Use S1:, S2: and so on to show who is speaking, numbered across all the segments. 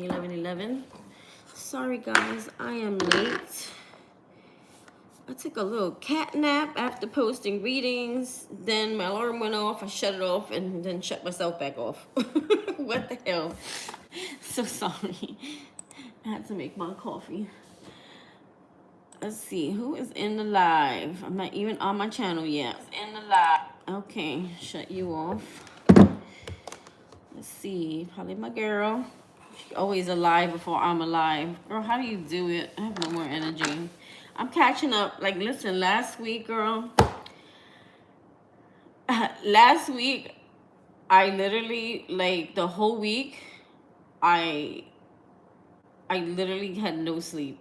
S1: 11:11. Sorry guys, I am late. I took a little cat nap after posting readings. Then my alarm went off. I shut it off and then shut myself back off. What the hell? So sorry. I had to make my coffee. Let's see who is in the live. I'm not even on my channel yet. Who's in the live? Okay, shut you off. Let's see, probably my girl. She's always alive before I'm alive. Girl, how do you do it? I have no more energy. I'm catching up. Like, listen, last week, girl. Last week, I literally, like, the whole week, I literally had no sleep.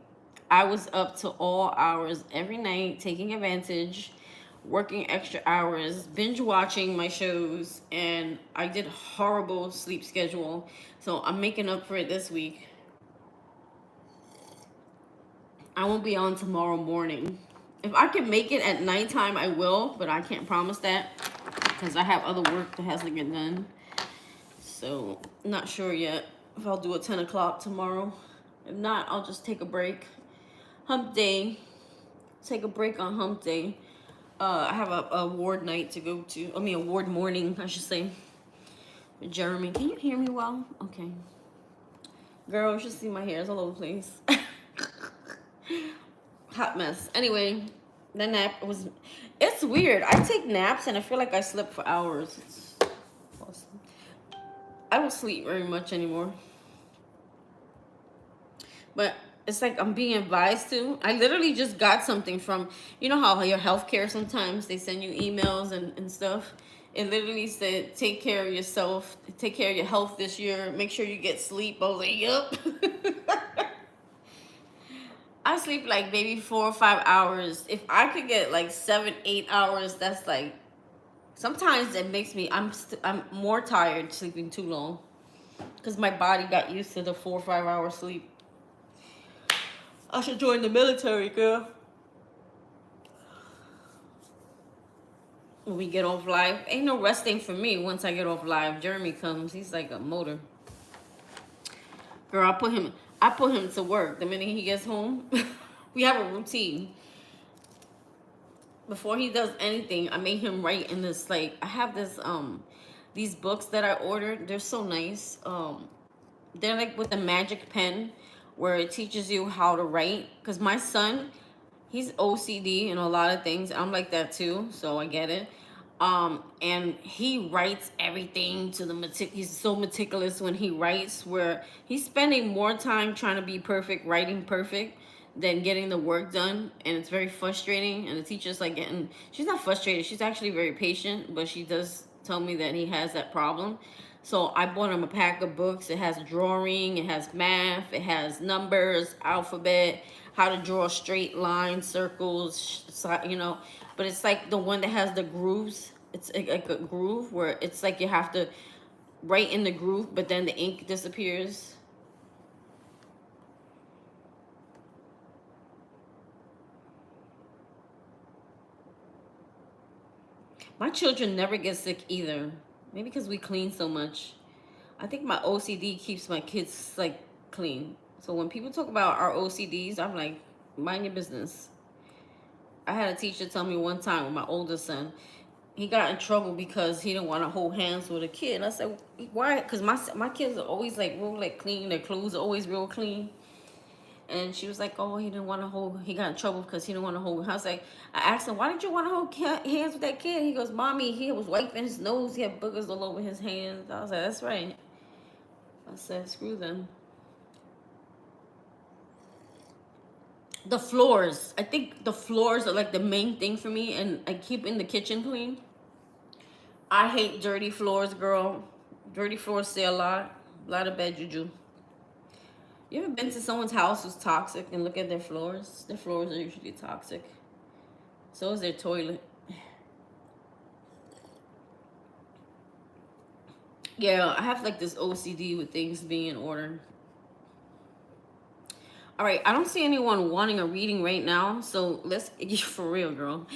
S1: I was up to all hours every night, taking advantage, working extra hours, binge watching my shows, and I did horrible sleep schedule. So I'm making up for it this week. I won't be on tomorrow morning. If I can make it at nighttime, I will, but I can't promise that because I have other work that has to get done. So, not sure yet if I'll do a 10 o'clock tomorrow. If not, I'll just take a break. Hump day. Take a break on hump day. I have a award night to go to. I mean, award morning, I should say. With Jeremy. Can you hear me well? Okay. Girl, you should see my hair. It's all over the place. Hot mess. Anyway, the nap was... It's weird. I take naps and I feel like I slept for hours. It's awesome. I don't sleep very much anymore. But it's like I'm being advised to. I literally just got something from, you know how your healthcare sometimes they send you emails and stuff. It literally said, take care of yourself, take care of your health this year, make sure you get sleep. I was like, yup. I sleep like maybe 4 or 5 hours. If I could get like 7, 8 hours, that's like, sometimes it makes me, I'm more tired sleeping too long. Because my body got used to the 4 or 5 hour sleep. I should join the military, girl. When we get off live. Ain't no resting for me once I get off live. Jeremy comes. He's like a motor. Girl, I put him to work. The minute he gets home, we have a routine. Before he does anything, I made him write in this, like, I have this, these books that I ordered. They're so nice. They're like with a magic pen where it teaches you how to write. Because my son, he's OCD in a lot of things. I'm like that too, so I get it. And he writes everything to the he's so meticulous when he writes, where he's spending more time trying to be perfect, writing perfect, than getting the work done. And it's very frustrating. And the teacher's like she's not frustrated, she's actually very patient, but she does tell me that he has that problem. So I bought him a pack of books. It has drawing, it has math, it has numbers, alphabet, how to draw straight lines, circles, you know. But it's like the one that has the grooves. It's like a groove where it's like you have to write in the groove, but then the ink disappears. My children never get sick either. Maybe because we clean so much. I think my OCD keeps my kids like clean. So when people talk about our OCDs, I'm like, mind your business. I had a teacher tell me one time with my oldest son, he got in trouble because he didn't want to hold hands with a kid. And I said, why? Because my kids are always like real like clean. Their clothes are always real clean. And she was like, oh, he didn't want to hold, he got in trouble because he didn't want to hold. I was like, I asked him, why did you want to hold hands with that kid? He goes, mommy, he was wiping his nose. He had boogers all over his hands. I was like, that's right. I said, screw them. The floors. I think the floors are like the main thing for me. And I keep in the kitchen clean. I hate dirty floors, girl. Dirty floors say a lot. A lot of bad juju. You ever been to someone's house who's toxic and look at their floors? Their floors are usually toxic. So is their toilet. Yeah, I have like this OCD with things being in order. All right, I don't see anyone wanting a reading right now, so let's for real, girl.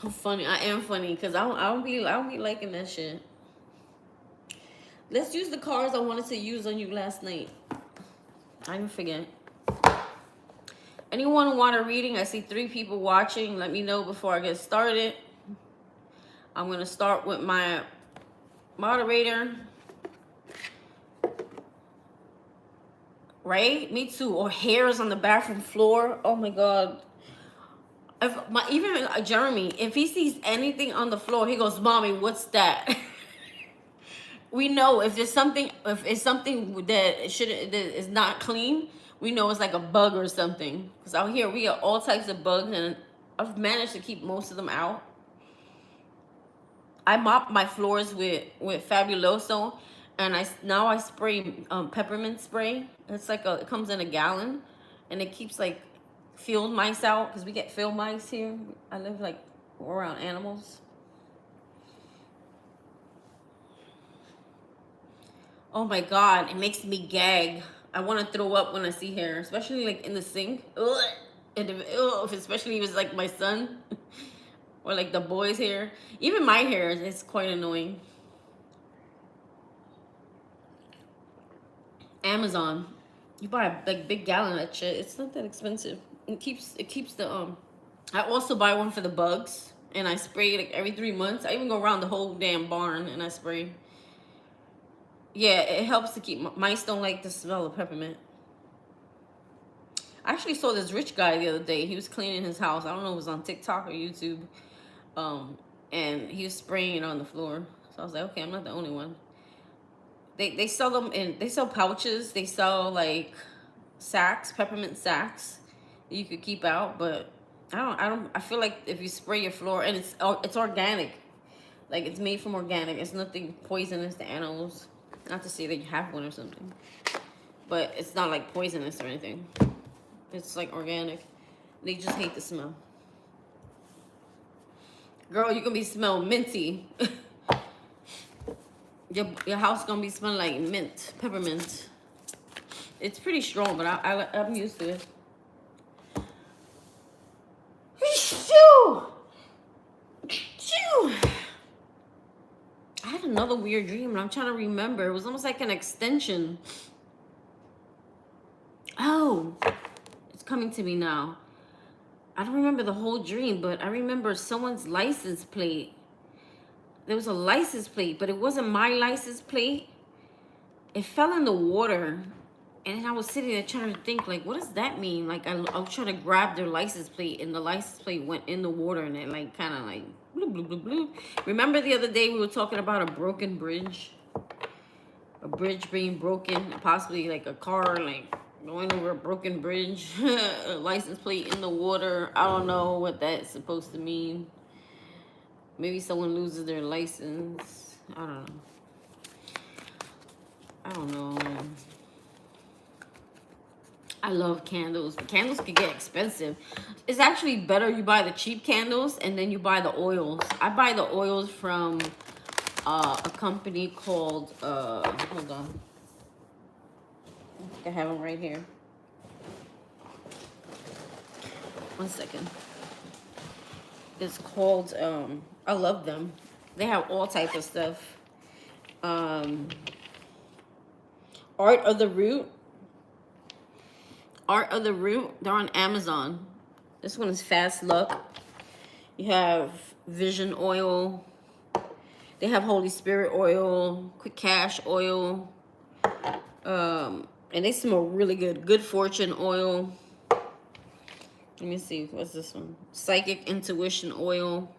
S1: I'm funny. I am funny because I don't be liking that shit. Let's use the cards I wanted to use on you last night. I didn't forget. Anyone want a reading? I see 3 people watching. Let me know before I get started. I'm going to start with my moderator. Right? Me too. Or hairs on the bathroom floor. Oh my God. Even Jeremy, if he sees anything on the floor, he goes, "Mommy, what's that?" We know if it's something that is not clean, we know it's like a bug or something. Because out here we got all types of bugs, and I've managed to keep most of them out. I mop my floors with Fabuloso, and now I spray peppermint spray. It's like it comes in a gallon, and it keeps like field mice out, because we get field mice here. I live like around animals. Oh my God, it makes me gag. I want to throw up when I see hair, especially like in the sink. Ugh. And especially if it's like my son or like the boys' hair. Even my hair is quite annoying. Amazon, you buy a like big gallon of that shit. It's not that expensive. It keeps the I also buy one for the bugs, and I spray like every 3 months. I even go around the whole damn barn and I spray. Yeah, it helps to keep mice don't like the smell of peppermint. I actually saw this rich guy the other day. He was cleaning his house. I don't know if it was on TikTok or YouTube. And he was spraying it on the floor. So I was like, okay, I'm not the only one. They sell them they sell pouches. They sell like sacks, peppermint sacks that you could keep out. But I feel like if you spray your floor, and it's organic, like it's made from organic. It's nothing poisonous to animals. Not to say that you have one or something, but it's not like poisonous or anything. It's like organic. They just hate the smell. Girl, you gonna be smell minty. Your house gonna be smelling like mint, peppermint. It's pretty strong, but I'm used to it. I had another weird dream, and I'm trying to remember. It was almost like an extension. Oh, it's coming to me now. I don't remember the whole dream, but I remember someone's license plate. There was a license plate, but it wasn't my license plate. It fell in the water, and I was sitting there trying to think, like, what does that mean? Like, I was trying to grab their license plate, and the license plate went in the water, and it, like, kind of, like, bloop, bloop, bloop, bloop. Remember the other day we were talking about a broken bridge? A bridge being broken, possibly, like, a car, like, going over a broken bridge, a license plate in the water. I don't know what that's supposed to mean. Maybe someone loses their license. I don't know. I love candles. Candles can get expensive. It's actually better you buy the cheap candles and then you buy the oils. I buy the oils from a company called, hold on. I think I have them right here. 1 second. It's called, I love them. They have all types of stuff. Art of the Root. Art of the Root. They're on Amazon. This one is Fast Luck. You have Vision Oil. They have Holy Spirit Oil. Quick Cash Oil. And they smell really good. Good Fortune Oil. Let me see. What's this one? Psychic Intuition Oil.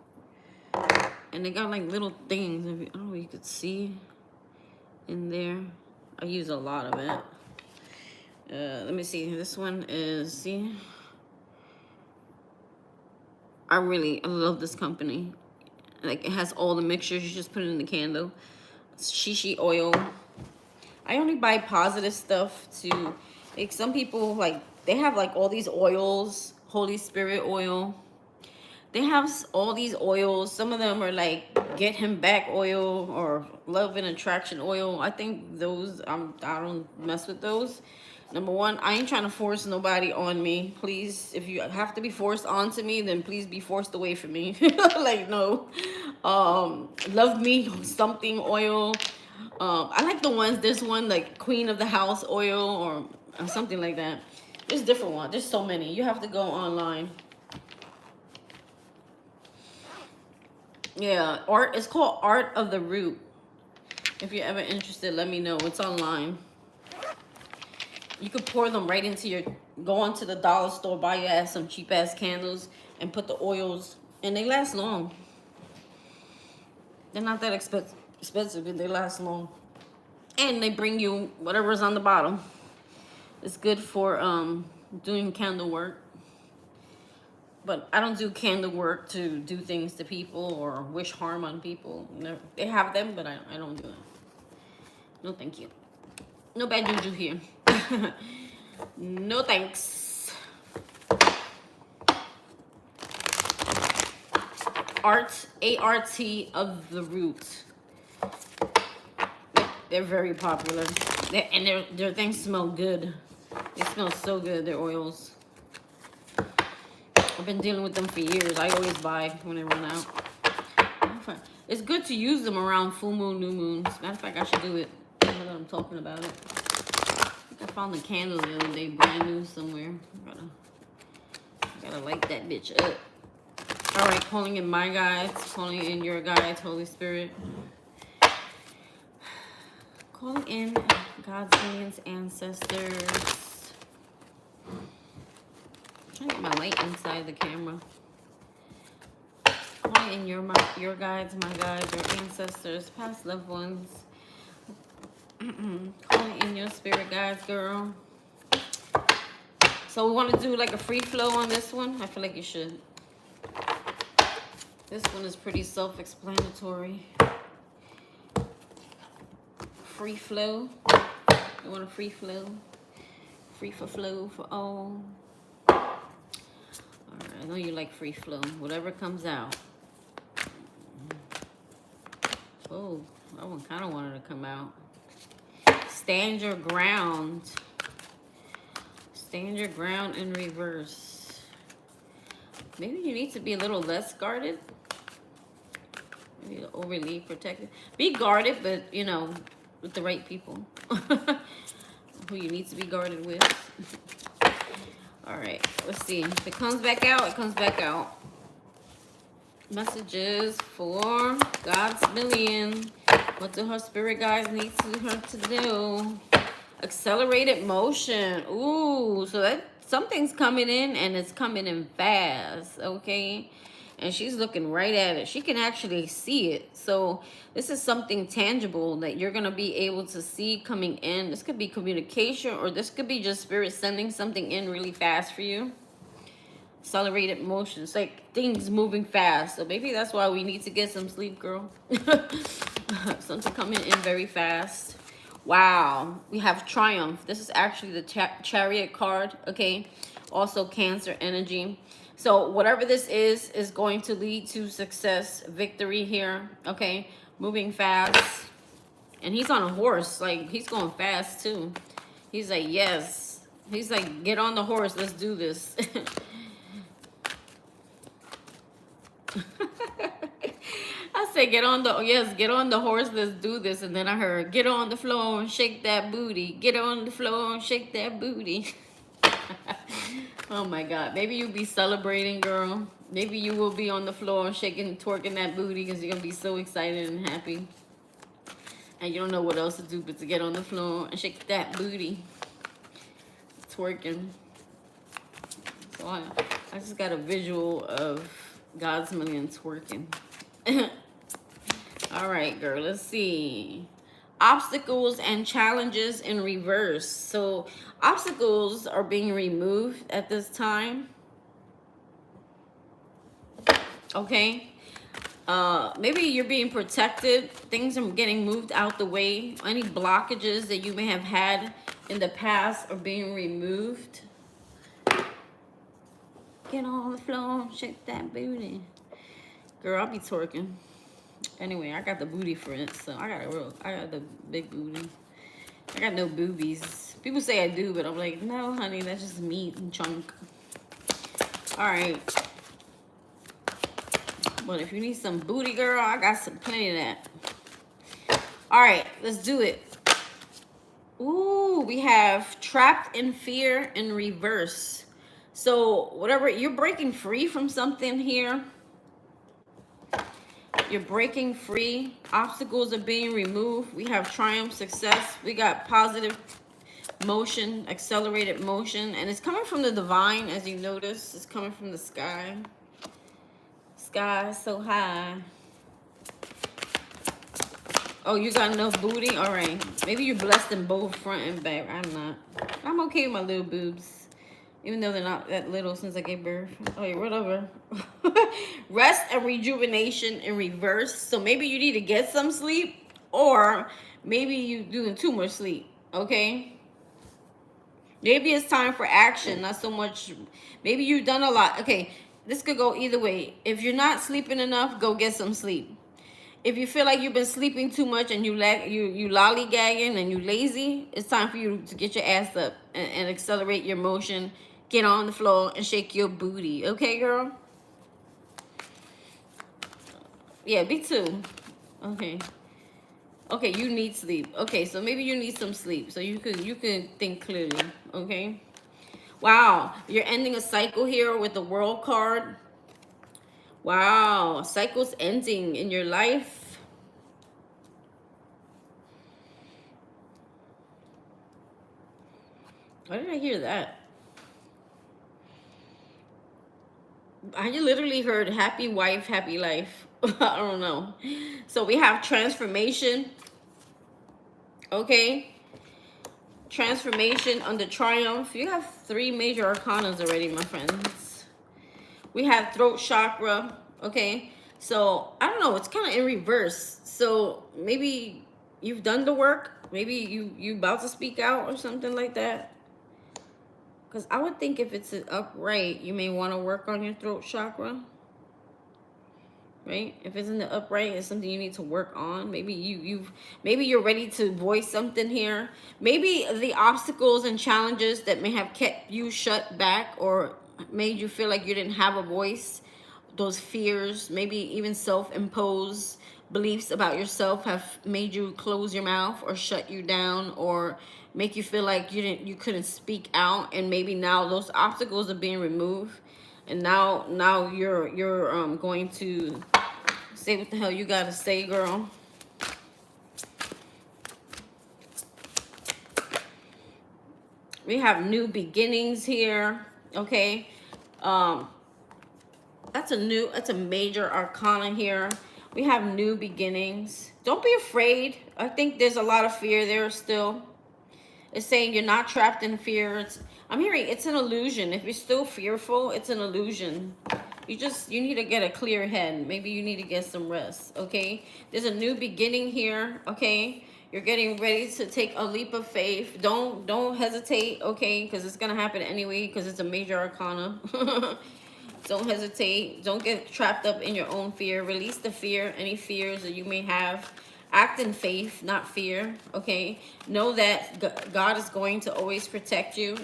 S1: And they got like little things. I don't know if you could see in there. I use a lot of it. Let me see. This one is, see? I love this company. Like, it has all the mixtures. You just put it in the candle. It's shishi oil. I only buy positive stuff to, like, some people, like, they have like all these oils. Holy Spirit oil. They have all these oils. Some of them are like Get Him Back oil or Love and Attraction oil. I think those, I don't mess with those. Number one, I ain't trying to force nobody on me. Please, if you have to be forced onto me, then please be forced away from me. Like, no. Love Me Something oil. I like the ones, this one, like Queen of the House oil, or or something like that. There's different ones. There's so many. You have to go online. Yeah, it's called Art of the Root. If you're ever interested, let me know. It's online. You could pour them right into your, go onto the dollar store, buy your ass some cheap ass candles, and put the oils, and they last long. They're not that expensive, but they last long. And they bring you whatever's on the bottom. It's good for doing candle work. But I don't do candle work to do things to people or wish harm on people. No, they have them, but I don't do it. No, thank you. No bad juju here. No thanks. Art, A-R-T of the Root. They're very popular. And their things smell good. They smell so good, their oils. I've been dealing with them for years. I always buy when they run out. It's good to use them around full moon, new moons. Matter of fact, I should do it. Now that I'm talking about it. I think I found the candle the other day, brand new somewhere. I gotta light that bitch up. All right, calling in my guides, calling in your guides, Holy Spirit. Calling in God's millions, ancestors. I'm trying to get my light inside the camera. Calling in your guides, my guides, your ancestors, past loved ones. Calling in your spirit guides, girl. So we want to do like a free flow on this one. I feel like you should. This one is pretty self-explanatory. Free flow. You want a free flow? Free for flow for all. Alright, I know you like free flow. Whatever comes out. Oh, that one kind of wanted to come out. Stand your ground. Stand your ground in reverse. Maybe you need to be a little less guarded. Maybe overly protected. Be guarded, but, you know, with the right people. Who you need to be guarded with. All right, let's see. If it comes back out, it comes back out. Messages for God's million. What do her spirit guides need her to do? Accelerated motion. Ooh, so that something's coming in, and it's coming in fast, okay? And she's looking right at it. She can actually see it. So this is something tangible that you're going to be able to see coming in. This could be communication, or this could be just spirit sending something in really fast for you. Accelerated motion. It's like things moving fast. So maybe that's why we need to get some sleep, girl. Something coming in very fast. Wow. We have Triumph. This is actually the Chariot card, okay? Also Cancer energy. So whatever this is going to lead to success, victory here, okay? Moving fast. And he's on a horse. Like, he's going fast, too. He's like, yes. He's like, get on the horse. Let's do this. I said, get on the horse. Let's do this. And then I heard, get on the floor and shake that booty. Get on the floor and shake that booty. Oh my God. Maybe you'll be celebrating, girl. Maybe you will be on the floor shaking, twerking that booty because you're going to be so excited and happy. And you don't know what else to do but to get on the floor and shake that booty. Twerking. So I just got a visual of God's million twerking. All right, girl. Let's see. Obstacles and challenges in reverse. So obstacles are being removed at this time. Okay. Maybe you're being protected. Things are getting moved out the way. Any blockages that you may have had in the past are being removed. Get on the floor, shake that booty. Girl, I'll be twerking. Anyway, I got the booty for it, so I got the big booty. I got no boobies. People say I do, but I'm like, no, honey, that's just meat and chunk. All right. But if you need some booty, girl, I got some plenty of that. All right, let's do it. Ooh, we have trapped in fear in reverse. So whatever, you're breaking free from something here. You're breaking free. Obstacles are being removed. We have triumph, success. We got positive motion, accelerated motion. And it's coming from the divine, as you notice. It's coming from the sky. Sky so high. Oh, you got enough booty? All right. Maybe you're blessed in both front and back. I'm not. I'm okay with my little boobs. Even though they're not that little since I gave birth. Oh, yeah, whatever. Rest and rejuvenation in reverse. So maybe you need to get some sleep. Or maybe you doing too much sleep. Okay? Maybe it's time for action. Not so much. Maybe you've done a lot. Okay. This could go either way. If you're not sleeping enough, go get some sleep. If you feel like you've been sleeping too much and you lollygagging and you lazy, it's time for you to get your ass up and accelerate your motion. Get on the floor and shake your booty. Okay, girl? Yeah, me too. Okay. Okay, you need sleep. Okay, so maybe you need some sleep so you can think clearly. Okay? Wow, you're ending a cycle here with the World card. Wow, cycle's ending in your life. Why did I hear that? I literally heard happy wife, happy life. I don't know. So we have transformation. Okay. Transformation under triumph. You have 3 major arcanas already, my friends. We have throat chakra. Okay. So I don't know. It's kind of in reverse. So maybe you've done the work. Maybe you about to speak out or something like that. Because I would think if it's an upright, you may want to work on your throat chakra. Right? If it's in the upright, it's something you need to work on. Maybe maybe you're ready to voice something here. Maybe the obstacles and challenges that may have kept you shut back or made you feel like you didn't have a voice, those fears, maybe even self-imposed beliefs about yourself have made you close your mouth or shut you down or make you feel like you couldn't speak out, and maybe now those obstacles are being removed, and now you're going to say what the hell you gotta say, girl. We have new beginnings here. Okay. That's a major arcana here. We have new beginnings. Don't be afraid. I think there's a lot of fear there still. It's saying you're not trapped in fear. I'm hearing it's an illusion. If you're still fearful, it's an illusion. You need to get a clear head. Maybe you need to get some rest. Okay. There's a new beginning here. Okay. You're getting ready to take a leap of faith. Don't hesitate. Okay, because it's gonna happen anyway. Because it's a major arcana. Don't hesitate. Don't get trapped up in your own fear. Release the fear, any fears that you may have. Act in faith, not fear. Okay. Know that God is going to always protect you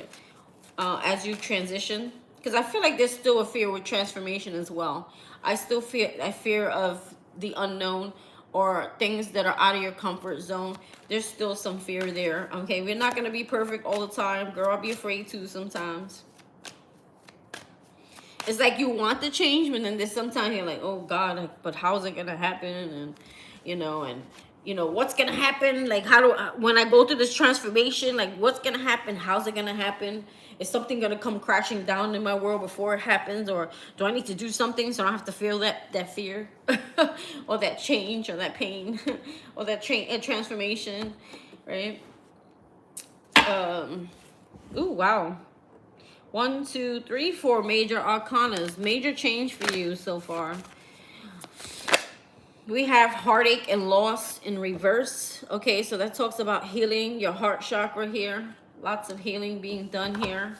S1: as you transition. Because I feel like there's still a fear with transformation as well. I fear of the unknown or things that are out of your comfort zone. There's still some fear there. Okay. We're not going to be perfect all the time. Girl, I'll be afraid too sometimes. It's like you want the change, but then there's sometimes you're like, oh God, but how's it gonna happen? And what's gonna happen? Like, when I go through this transformation, like, what's gonna happen? How's it gonna happen? Is something gonna come crashing down in my world before it happens, or do I need to do something so I don't have to feel that fear, or that change, or that pain, or that transformation, right? Ooh, wow. 1, 2, 3, 4 major arcanas. Major change for you so far. We have heartache and loss in reverse. Okay, so that talks about healing your heart chakra here. Lots of healing being done here.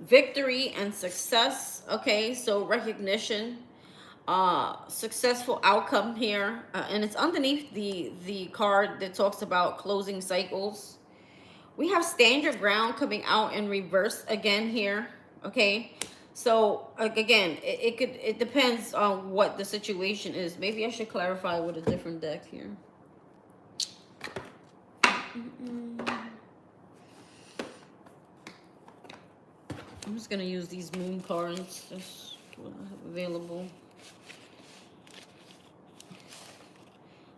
S1: Victory and success. Okay, so recognition. Successful outcome here. And it's underneath the card that talks about closing cycles. We have stand your ground coming out in reverse again here. Okay. So again, it depends on what the situation is. Maybe I should clarify with a different deck here. I'm just gonna use these moon cards. That's what I have available.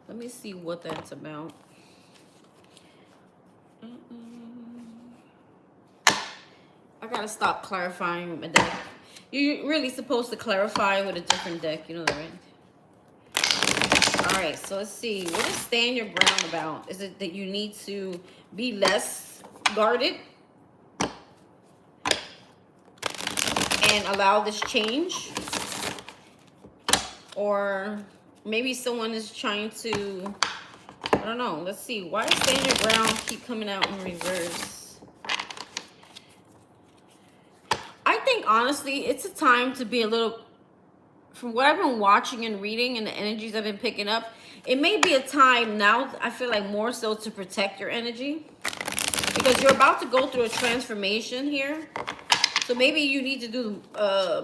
S1: Let me see what that's about. I gotta stop clarifying with my deck. You're really supposed to clarify with a different deck, you know that, right? All right, so let's see. What is stand your ground about? Is it that you need to be less guarded and allow this change? Or maybe someone is trying to, I don't know. Let's see. Why does stand your ground keep coming out in reverse? I think, honestly, it's a time to be a little, from what I've been watching and reading and the energies I've been picking up, it may be a time now, I feel like more so to protect your energy. Because you're about to go through a transformation here. So maybe you need to do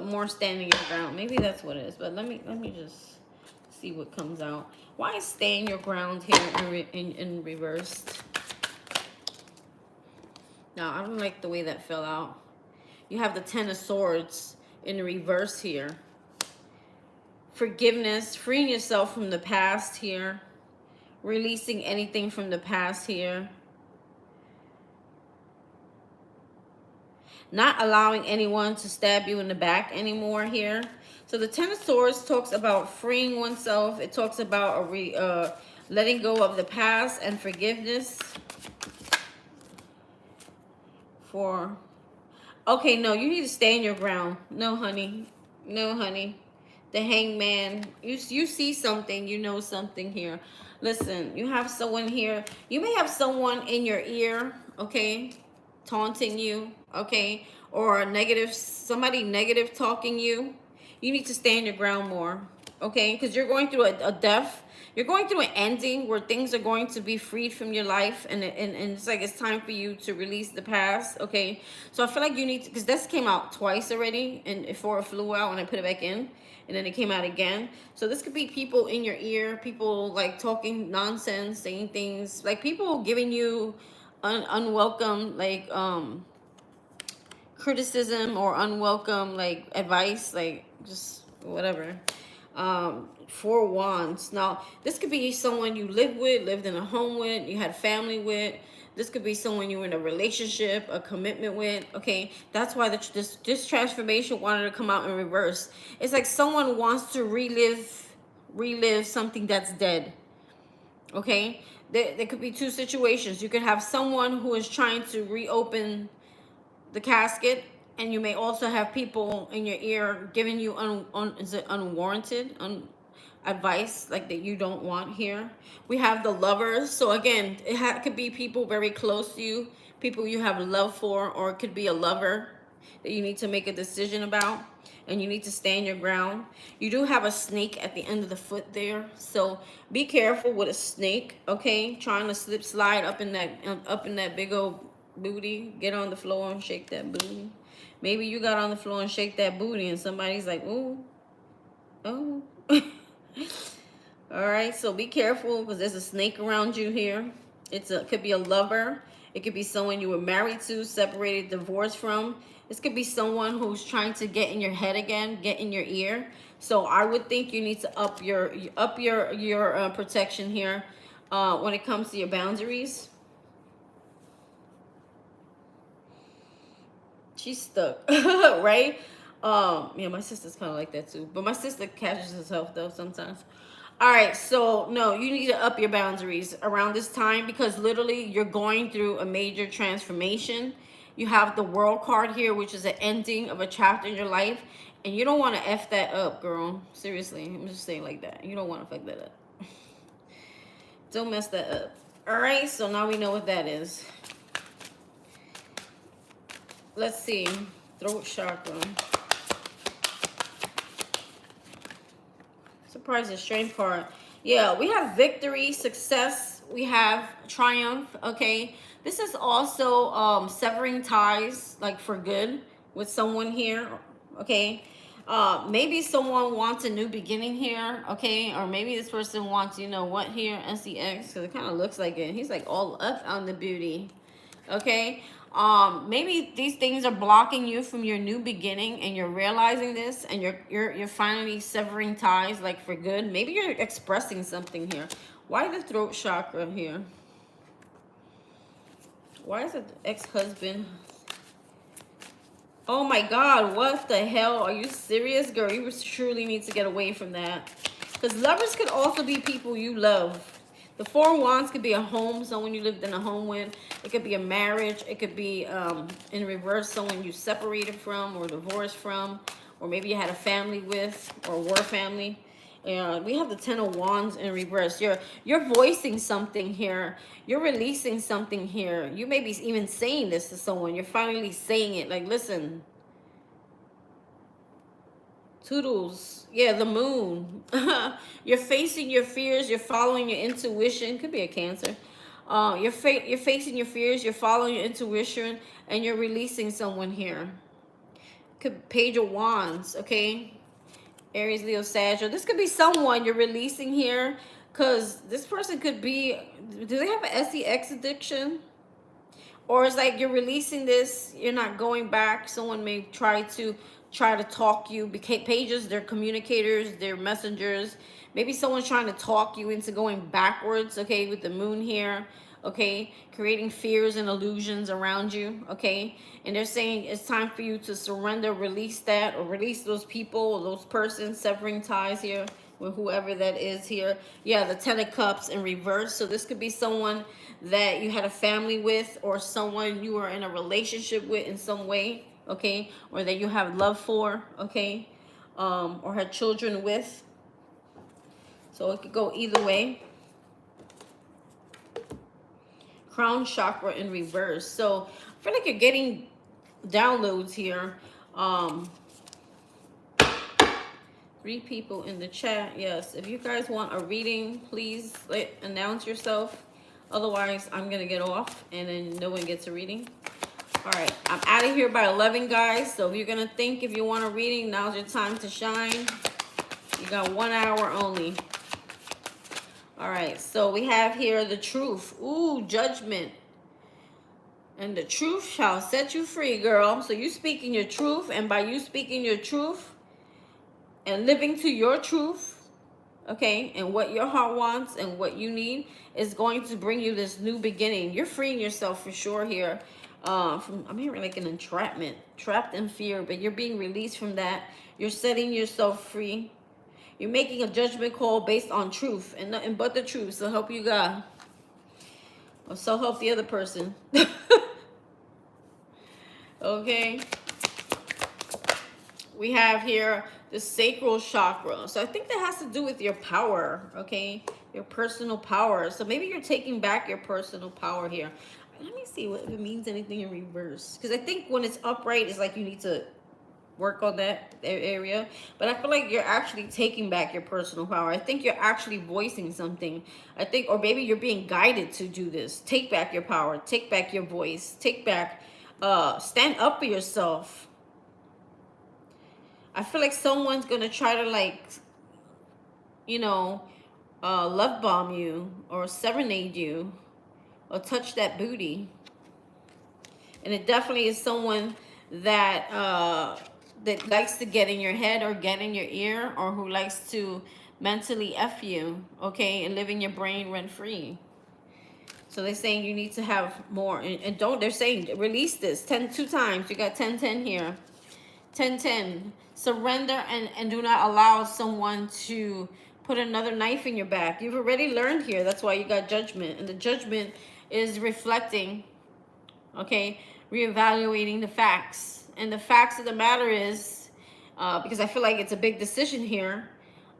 S1: more standing your ground. Maybe that's what it is. But let me just see what comes out. Why is stand your ground here in reversed? Now, I don't like the way that fell out. You have the Ten of Swords in reverse here. Forgiveness, freeing yourself from the past here. Releasing anything from the past here. Not allowing anyone to stab you in the back anymore here. So the Ten of Swords talks about freeing oneself. It talks about letting go of the past and forgiveness. Okay, no, you need to stand your ground. No, honey. No, honey. The Hangman. You see something. You know something here. Listen, you have someone here. You may have someone in your ear, okay, taunting you, okay, or somebody negative talking you. You need to stand your ground more, okay, because you're going through a death. You're going through an ending where things are going to be freed from your life, and it's like it's time for you to release the past, okay? So I feel like you need to, because this came out twice already, and before it flew out, and I put it back in, and then it came out again. So this could be people in your ear, people like talking nonsense, saying things, like people giving you unwelcome, like criticism or unwelcome, like advice, like just whatever. Four Wands. Now, this could be someone you lived in a home with, you had family with. This could be someone you were in a relationship, a commitment with, okay? That's why this transformation wanted to come out in reverse. It's like someone wants to relive something that's dead, okay? There could be two situations. You could have someone who is trying to reopen the casket, and you may also have people in your ear giving you unwarranted advice, like that you don't want here. We have the Lovers. So again, it could be people very close to you, people you have love for, or it could be a lover that you need to make a decision about, and you need to stand your ground. You do have a snake at the end of the foot there, so be careful with a snake, okay? Trying to slide up in that big old booty. Get on the floor and shake that booty. Maybe you got on the floor and shake that booty, and somebody's like, ooh, oh. All right, so be careful, because there's a snake around you here. It could be a lover. It could be someone you were married to, separated, divorced from. This could be someone who's trying to get in your head again, get in your ear. So I would think you need to up your protection here when it comes to your boundaries. She's stuck, right? Yeah, my sister's kind of like that too. But my sister catches herself though sometimes. All right, so no, you need to up your boundaries around this time, because literally you're going through a major transformation. You have the World card here, which is an ending of a chapter in your life, and you don't want to F that up, girl. Seriously, I'm just saying like that. You don't want to fuck that up. Don't mess that up. All right, so now we know what that is. Let's see. Throat chakra. Surprise, the strength card. Yeah, we have victory, success. We have triumph, okay? This is also severing ties, like for good, with someone here, okay? Maybe someone wants a new beginning here, okay? Or maybe this person wants, you know what, here, SEX, because it kind of looks like it. He's like all up on the booty, okay? Maybe these things are blocking you from your new beginning, and you're realizing this, and you're finally severing ties, like for good. Maybe you're expressing something here. Why the throat chakra here? Why is it ex-husband? Oh my God, what the hell? Are you serious, girl? You truly need to get away from that. Because lovers could also be people you love. The Four of Wands could be a home, someone you lived in a home with. It could be a marriage. It could be, in reverse, someone you separated from or divorced from. Or maybe you had a family with, or were family. We have the Ten of Wands in reverse. You're voicing something here. You're releasing something here. You may be even saying this to someone. You're finally saying it. Like, listen. Toodles. Yeah, the moon. You're facing your fears. You're following your intuition. Could be a Cancer. You're facing your fears. You're following your intuition. And you're releasing someone here. Could Page of Wands. Okay. Aries, Leo, Sag. This could be someone you're releasing here, because this person could be, do they have an SEX addiction? Or it's like you're releasing this, you're not going back. Someone may try to talk you. Pages, they're communicators, they're messengers. Maybe someone's trying to talk you into going backwards, okay, with the moon here, okay, creating fears and illusions around you, okay, and they're saying it's time for you to surrender, release that, or release those people or those persons, severing ties here with whoever that is here. Yeah, the Ten of Cups in reverse. So this could be someone that you had a family with, or someone you were in a relationship with in some way, okay, or that you have love for, okay, or had children with. So it could go either way. Crown chakra in reverse. So I feel like you're getting downloads here. 3 people in the chat. Yes, if you guys want a reading, please announce yourself. Otherwise, I'm gonna get off and then no one gets a reading. All right, I'm out of here by 11, guys. So if you're gonna think, if you want a reading, now's your time to shine. You got 1 hour only. All right, so we have here the truth. Ooh, judgment. And the truth shall set you free, girl. So you speaking your truth, and by you speaking your truth and living to your truth, okay, and what your heart wants and what you need is going to bring you this new beginning. You're freeing yourself for sure here. I'm hearing like an entrapment, trapped in fear, but you're being released from that. You're setting yourself free. You're making a judgment call based on truth and nothing but the truth. So help you God. Or so help the other person. Okay. We have here the sacral chakra. So I think that has to do with your power, okay? Your personal power. So maybe you're taking back your personal power here. Let me see if it means anything in reverse. Because I think when it's upright, it's like you need to work on that area. But I feel like you're actually taking back your personal power. I think you're actually voicing something. I think, or maybe you're being guided to do this. Take back your power. Take back your voice. Take back, stand up for yourself. I feel like someone's gonna try to, like, you know, love bomb you or serenade you or touch that booty. And it definitely is someone that that likes to get in your head or get in your ear, or who likes to mentally F you, okay, and live in your brain rent free. So they're saying you need to have more, and don't, they're saying release this 2 times. You got 10-10 here. 10-10. Surrender and do not allow someone to put another knife in your back. You've already learned here. That's why you got judgment. And the judgment is reflecting, okay, reevaluating the facts. And the facts of the matter is, because I feel like it's a big decision here.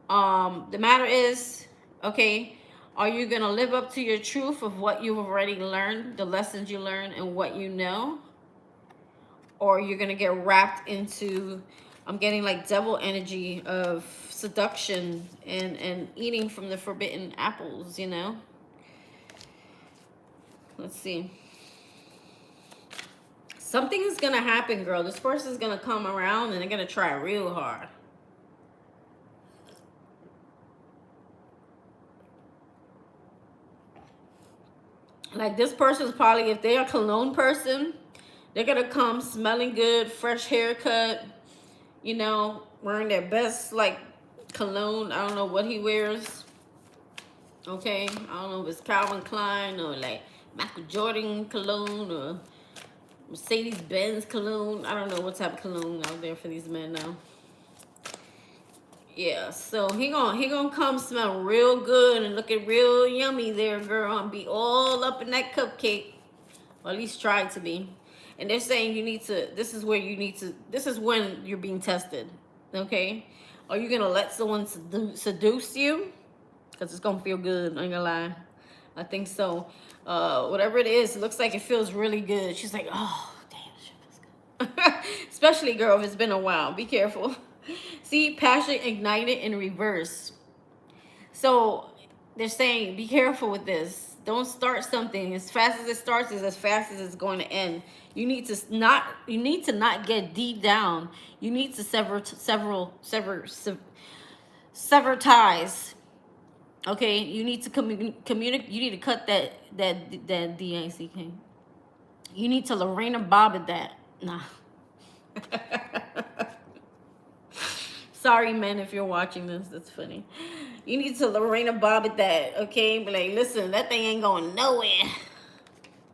S1: The matter is, okay, are you going to live up to your truth of what you've already learned, the lessons you learned and what you know? Or you're going to get wrapped into, I'm getting like devil energy of seduction and eating from the forbidden apples, you know? Let's see. Something is gonna happen, girl. This person's gonna come around and they're gonna try real hard. Like this person's probably, if they're a cologne person, they're gonna come smelling good, fresh haircut, you know, wearing their best like cologne. I don't know what he wears. Okay, I don't know if it's Calvin Klein or like Michael Jordan cologne or Mercedes Benz cologne. I don't know what type of cologne out there for these men now. Yeah, so he gonna come smell real good and looking real yummy there, girl, and be all up in that cupcake, or at least try to be. And they're saying you need to. This is where you need to. This is when you're being tested. Okay, are you gonna let someone seduce you? Because it's gonna feel good. I ain't gonna lie. I think so. Whatever it is, it looks like it feels really good. She's like, oh, damn, shit feels good. Especially, girl, if it's been a while. Be careful. See, passion ignited in reverse. So they're saying, be careful with this. Don't start something as fast as it starts is as fast as it's going to end. You need to not get deep down. You need to sever ties. Okay, you need to communicate. You need to cut that DACK. You need to Lorena Bobbitt that. Nah. Sorry, men, if you're watching this. That's funny. You need to Lorena Bobbitt that, okay? But like, listen, that thing ain't going nowhere.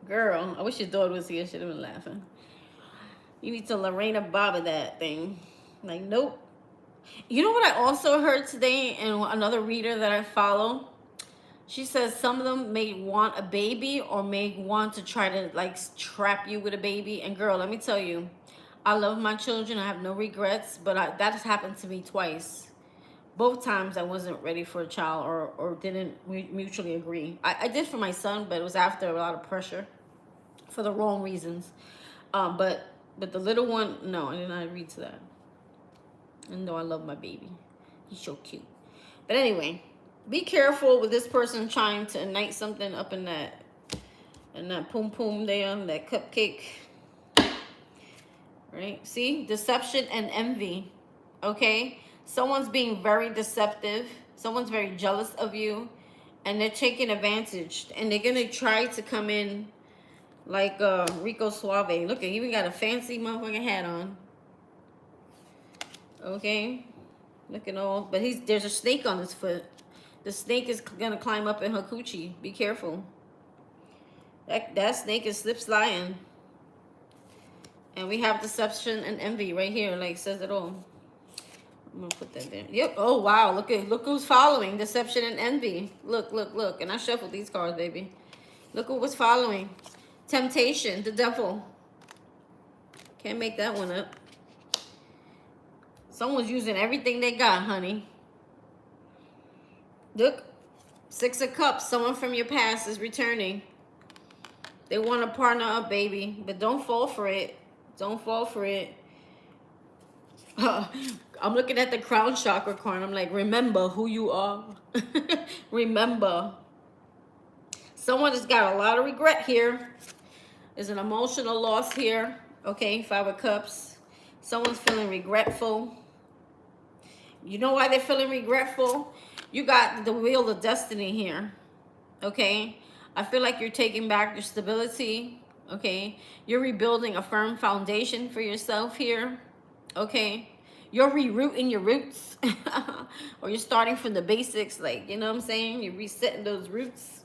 S1: Girl, I wish your daughter was here. She'd have been laughing. You need to Lorena Bobbitt that thing. Like, nope. You know what I also heard today in another reader that I follow? She says some of them may want a baby or may want to try to like trap you with a baby. And girl, let me tell you, I love my children. I have no regrets, but that has happened to me twice. Both times I wasn't ready for a child or didn't mutually agree. I did for my son, but it was after a lot of pressure for the wrong reasons. But the little one, no, I did not agree to that. And though I love my baby. He's so cute. But anyway, be careful with this person trying to ignite something up in that poom poom there, that cupcake. Right? See? Deception and envy. Okay? Someone's being very deceptive. Someone's very jealous of you. And they're taking advantage. And they're going to try to come in like Rico Suave. Look, he even got a fancy motherfucking hat on. Okay? Look at all. But there's a snake on his foot. The snake is going to climb up in her coochie. Be careful. That snake is slip sliding. And we have deception and envy right here, like says it all. I'm gonna put that there. Yep. Oh wow, look who's following. Deception and envy. Look. And I shuffled these cards, baby. Look who was following. Temptation, the devil. Can't make that one up. Someone's using everything they got, honey. Look. 6 of Cups. Someone from your past is returning. They want to partner up, baby. But don't fall for it. Don't fall for it. I'm looking at the crown chakra card. I'm like, remember who you are. Remember. Someone has got a lot of regret here. There's an emotional loss here. Okay, 5 of Cups. Someone's feeling regretful. You know why they're feeling regretful? You got the Wheel of Destiny here. Okay? I feel like you're taking back your stability. Okay? You're rebuilding a firm foundation for yourself here. Okay? You're rerouting your roots. Or you're starting from the basics. Like, you know what I'm saying? You're resetting those roots.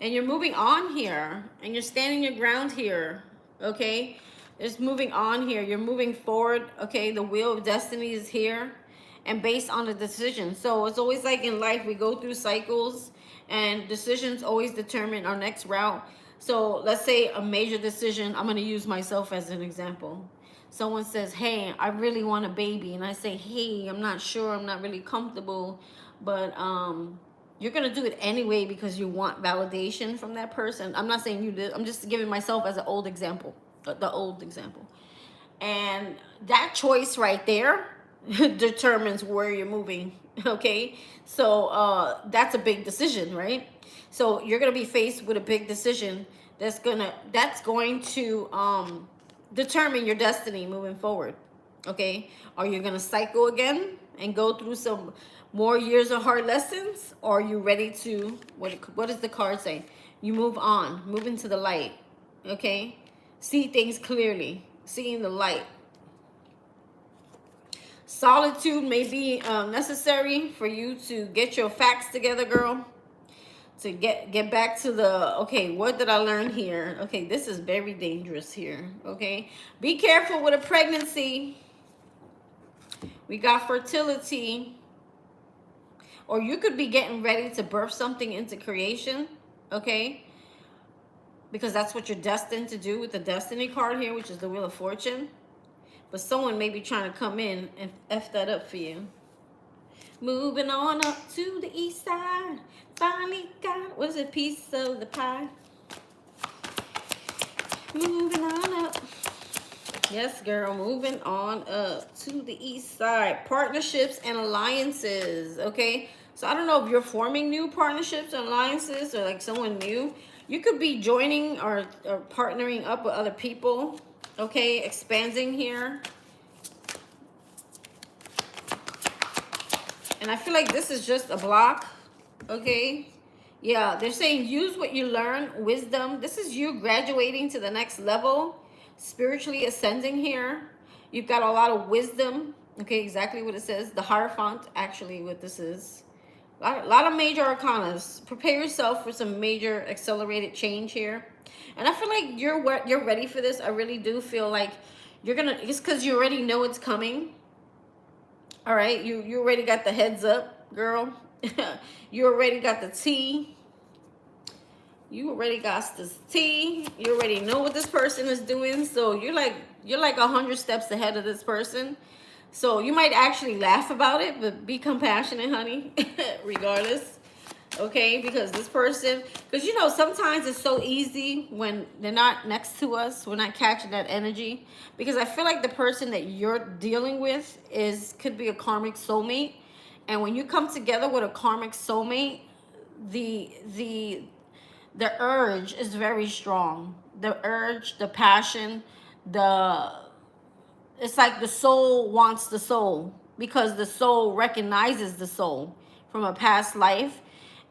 S1: And you're moving on here. And you're standing your ground here. Okay? Just moving on here. You're moving forward. Okay? The Wheel of Destiny is here. And based on a decision. So it's always like in life, we go through cycles. And decisions always determine our next route. So let's say a major decision. I'm going to use myself as an example. Someone says, hey, I really want a baby. And I say, hey, I'm not sure. I'm not really comfortable. But you're going to do it anyway because you want validation from that person. I'm not saying you did. I'm just giving myself as an old example. The old example. And that choice right there determines where you're moving. Okay? So that's a big decision, right? So you're going to be faced with a big decision that's going to determine your destiny moving forward. Okay, are you gonna cycle again and go through some more years of hard lessons, or are you ready to, what does the card say? You move on, move into the light. Okay, see things clearly, seeing the light. Solitude may be necessary for you to get your facts together, girl. To get back to the, okay, what did I learn here? Okay, this is very dangerous here. Okay, be careful with a pregnancy. We got fertility, or you could be getting ready to birth something into creation. Okay, because that's what you're destined to do with the destiny card here, which is the Wheel of Fortune. But someone may be trying to come in and F that up for you. Moving on up to the east side. Finally got, what is it, piece of the pie? Moving on up. Yes, girl, moving on up to the east side. Partnerships and alliances, okay? So I don't know if you're forming new partnerships and alliances, or like someone new. You could be joining or partnering up with other people, okay? Expanding here. And I feel like this is just a block, okay? Yeah, they're saying use what you learn, wisdom. This is you graduating to the next level, spiritually ascending here. You've got a lot of wisdom, okay? Exactly what it says. The Hierophant, actually, what this is. A lot of major arcanas. Prepare yourself for some major accelerated change here. And I feel like you're ready for this. I really do feel like you're gonna, it's because you already know it's coming. All right, you already got the heads up, girl. You already got the tea. You already got this tea. You already know what this person is doing. So you're like 100 steps ahead of this person. So you might actually laugh about it, but be compassionate, honey, regardless. Okay, because this person, because you know, sometimes it's so easy when they're not next to us, we're not catching that energy. Because I feel like the person that you're dealing with could be a karmic soulmate. And when you come together with a karmic soulmate, the urge is very strong. The urge, the passion, it's like the soul wants the soul, because the soul recognizes the soul from a past life,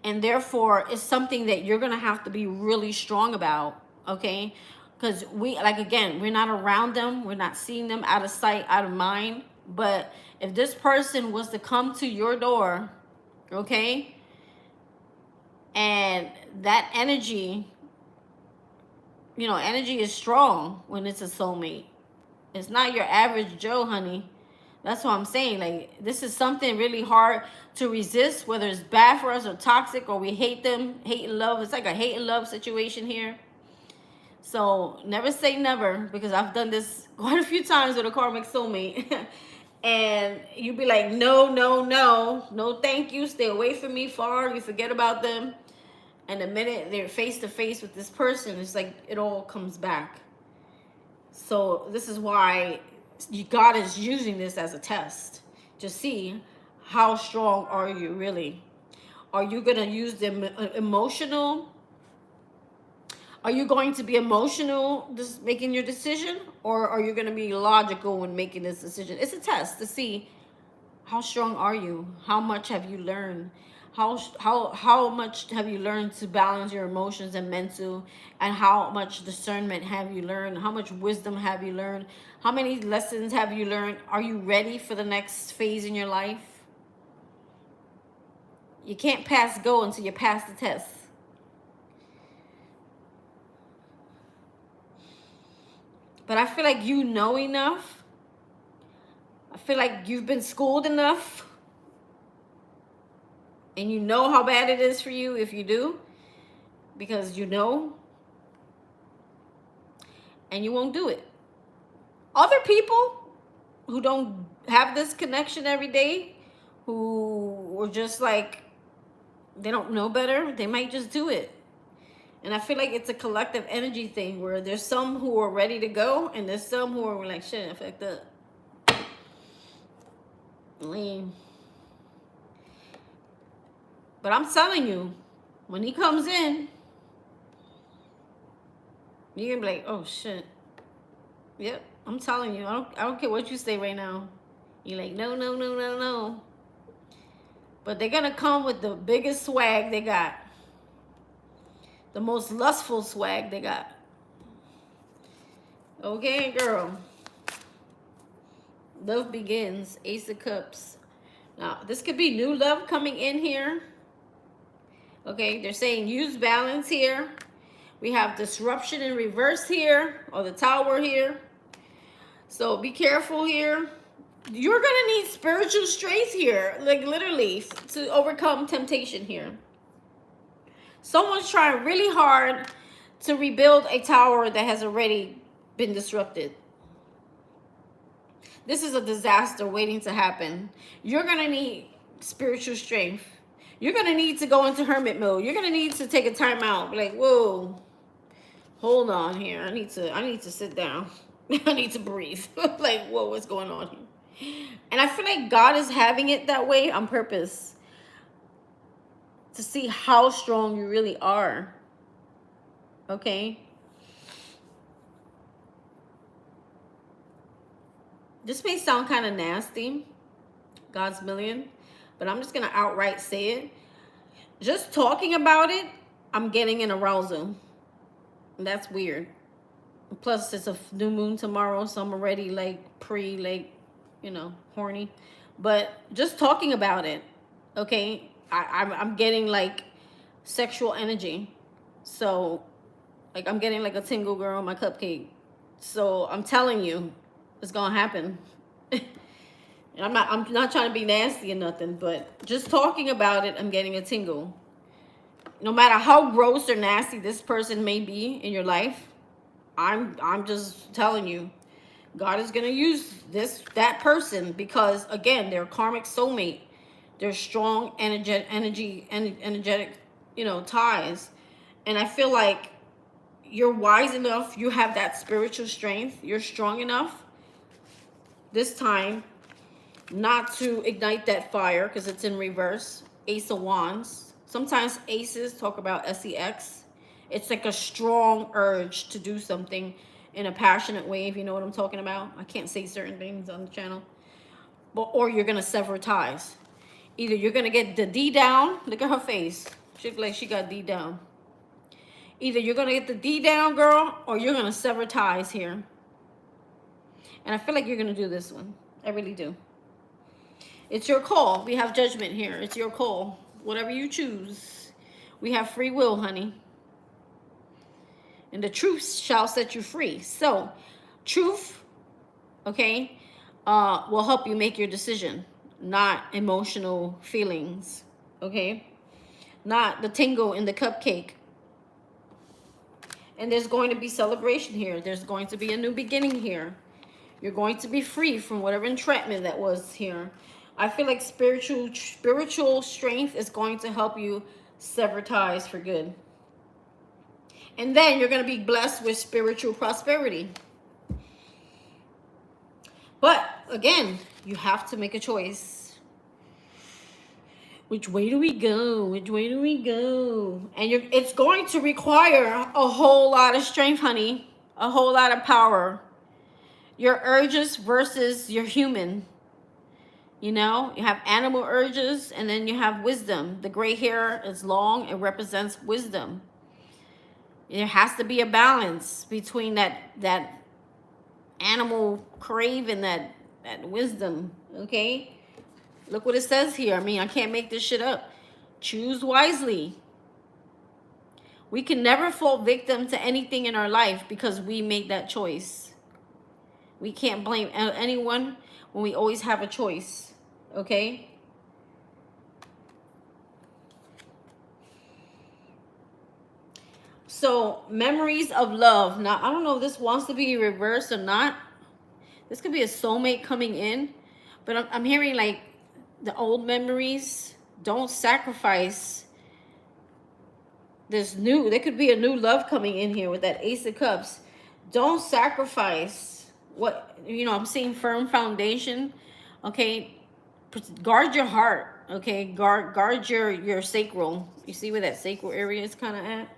S1: and therefore it's something that you're gonna have to be really strong about, okay? Because again, we're not around them, we're not seeing them, out of sight, out of mind. But if this person was to come to your door, okay, and that energy, you know, energy is strong when it's a soulmate. It's not your average Joe, honey. That's what I'm saying. Like, this is something really hard to resist, whether it's bad for us or toxic, or we hate them, hate and love. It's like a hate and love situation here. So never say never, because I've done this quite a few times with a karmic soulmate. And you be like, no, no, no, no, thank you. Stay away from me, far. You forget about them. And the minute they're face to face with this person, it's like it all comes back. So this is why God is using this as a test to see how strong are you really. Are you going to use the emotional? Are you going to be emotional just making your decision? Or are you going to be logical when making this decision? It's a test to see how strong are you? How much have you learned? How much have you learned to balance your emotions and mental, and how much discernment have you learned? How much wisdom have you learned? How many lessons have you learned? Are you ready for the next phase in your life? You can't pass go until you pass the test. But I feel like you know enough. I feel like you've been schooled enough. And you know how bad it is for you if you do. Because you know. And you won't do it. Other people who don't have this connection every day, who are just like, they don't know better, they might just do it. And I feel like it's a collective energy thing, where there's some who are ready to go, and there's some who are like, shit, I fucked up. Lame. But I'm telling you, when he comes in, you're gonna be like, oh shit. Yep, I'm telling you. I don't care what you say right now. You're like, no, no, no, no, no. But they're gonna come with the biggest swag they got. The most lustful swag they got. Okay, girl. Love begins. Ace of Cups. Now, this could be new love coming in here. Okay, they're saying use balance here. We have disruption in reverse here, or the Tower here. So be careful here. You're going to need spiritual strength here, like literally, to overcome temptation here. Someone's trying really hard to rebuild a tower that has already been disrupted. This is a disaster waiting to happen. You're going to need spiritual strength. You're going to need to go into hermit mode. You're going to need to take a time out. Like, whoa, hold on here. I need to sit down. I need to breathe. Like, whoa, what's going on here? And I feel like God is having it that way on purpose to see how strong you really are. Okay? This may sound kind of nasty, God's million, but I'm just going to outright say it. Just talking about it, I'm getting an arousal. That's weird. Plus, it's a new moon tomorrow, so I'm already like horny. But just talking about it, okay, I'm getting like sexual energy. So, like, I'm getting like a tingle, girl, on my cupcake. So I'm telling you, it's gonna happen. And I'm not trying to be nasty or nothing, but just talking about it, I'm getting a tingle. No matter how gross or nasty this person may be in your life, I'm just telling you, God is gonna use that person because again, they're karmic soulmate. They're strong energetic, ties. And I feel like you're wise enough, you have that spiritual strength, you're strong enough this time not to ignite that fire because it's in reverse. Ace of Wands. Sometimes aces talk about sex. It's like a strong urge to do something in a passionate way, if you know what I'm talking about. I can't say certain things on the channel. Or you're going to sever ties. Either you're going to get the D down. Look at her face. She looks like she got D down. Either you're going to get the D down, girl, or you're going to sever ties here. And I feel like you're going to do this one. I really do. It's your call. We have judgment here. It's your call. Whatever you choose. We have free will, honey. And the truth shall set you free. So, truth, okay, will help you make your decision. Not emotional feelings, okay? Not the tingle in the cupcake. And there's going to be celebration here. There's going to be a new beginning here. You're going to be free from whatever entrapment that was here. I feel like spiritual strength is going to help you sever ties for good. And then you're going to be blessed with spiritual prosperity. But again, you have to make a choice. Which way do we go? Which way do we go? And it's going to require a whole lot of strength, honey. A whole lot of power. Your urges versus your human. You know, you have animal urges and then you have wisdom. The gray hair is long. It represents wisdom. There has to be a balance between that animal crave and that wisdom, okay? Look what it says here. I mean, I can't make this shit up. Choose wisely. We can never fall victim to anything in our life because we made that choice. We can't blame anyone when we always have a choice. Okay? So, memories of love. Now, I don't know if this wants to be reversed or not. This could be a soulmate coming in. But I'm hearing like the old memories. Don't sacrifice this new. There could be a new love coming in here with that Ace of Cups. Don't sacrifice what, I'm seeing firm foundation. Okay? Guard your heart, okay? Guard your sacral. You see where that sacral area is kind of at?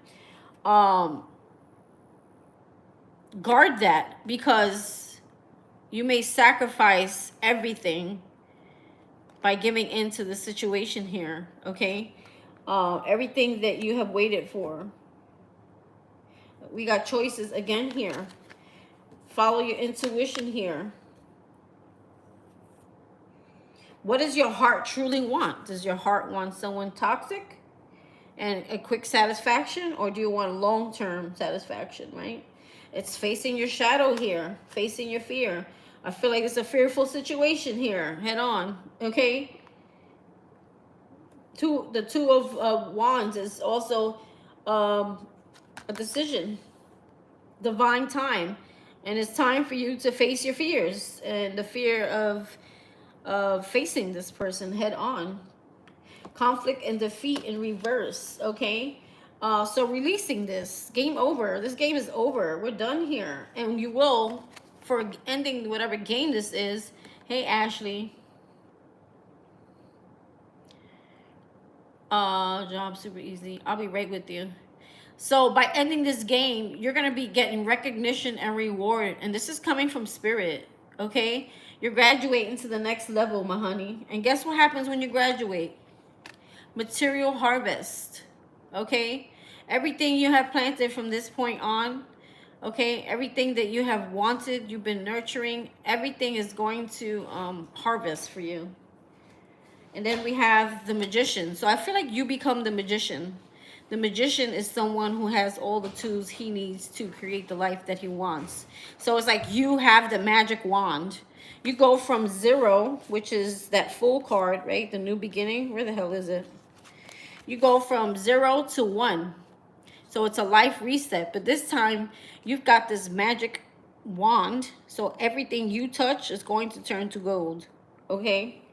S1: guard that, because you may sacrifice everything by giving into the situation here, okay? Everything that you have waited for. We got choices again here. Follow your intuition here. What does your heart truly want? Does your heart want someone toxic and a quick satisfaction, or do you want long-term satisfaction, right? It's facing your shadow here, facing your fear. I feel like it's a fearful situation here, head on, okay? The two of wands is also a decision, divine time, and it's time for you to face your fears and the fear of facing this person head on. Conflict and defeat in reverse, okay? So releasing this, game over. This game is over. We're done here. And you will, for ending whatever game this is, hey, Ashley. Job super easy. I'll be right with you. So by ending this game, you're going to be getting recognition and reward. And this is coming from spirit, okay? You're graduating to the next level, my honey. And guess what happens when you graduate? Material harvest, okay? Everything you have planted from this point on, okay? Everything that you have wanted, you've been nurturing, everything is going to harvest for you. And then we have the magician. So I feel like you become the magician. The magician is someone who has all the tools he needs to create the life that he wants. So it's like you have the magic wand. You go from 0, which is that full card, right? The new beginning. Where the hell is it? You go from 0 to 1. So it's a life reset. But this time, you've got this magic wand. So everything you touch is going to turn to gold. Okay?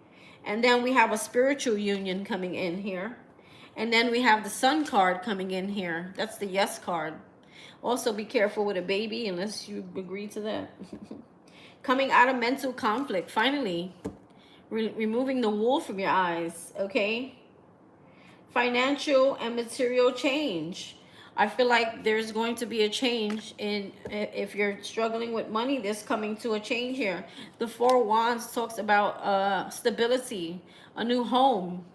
S1: And then we have a spiritual union coming in here. And then we have the sun card coming in here. That's the yes card. Also, be careful with a baby unless you agree to that. Coming out of mental conflict. Finally, removing the wool from your eyes. Okay? Financial and material change. I feel like there's going to be a change in, if you're struggling with money, there's coming to a change here. The 4 wands talks about stability, a new home,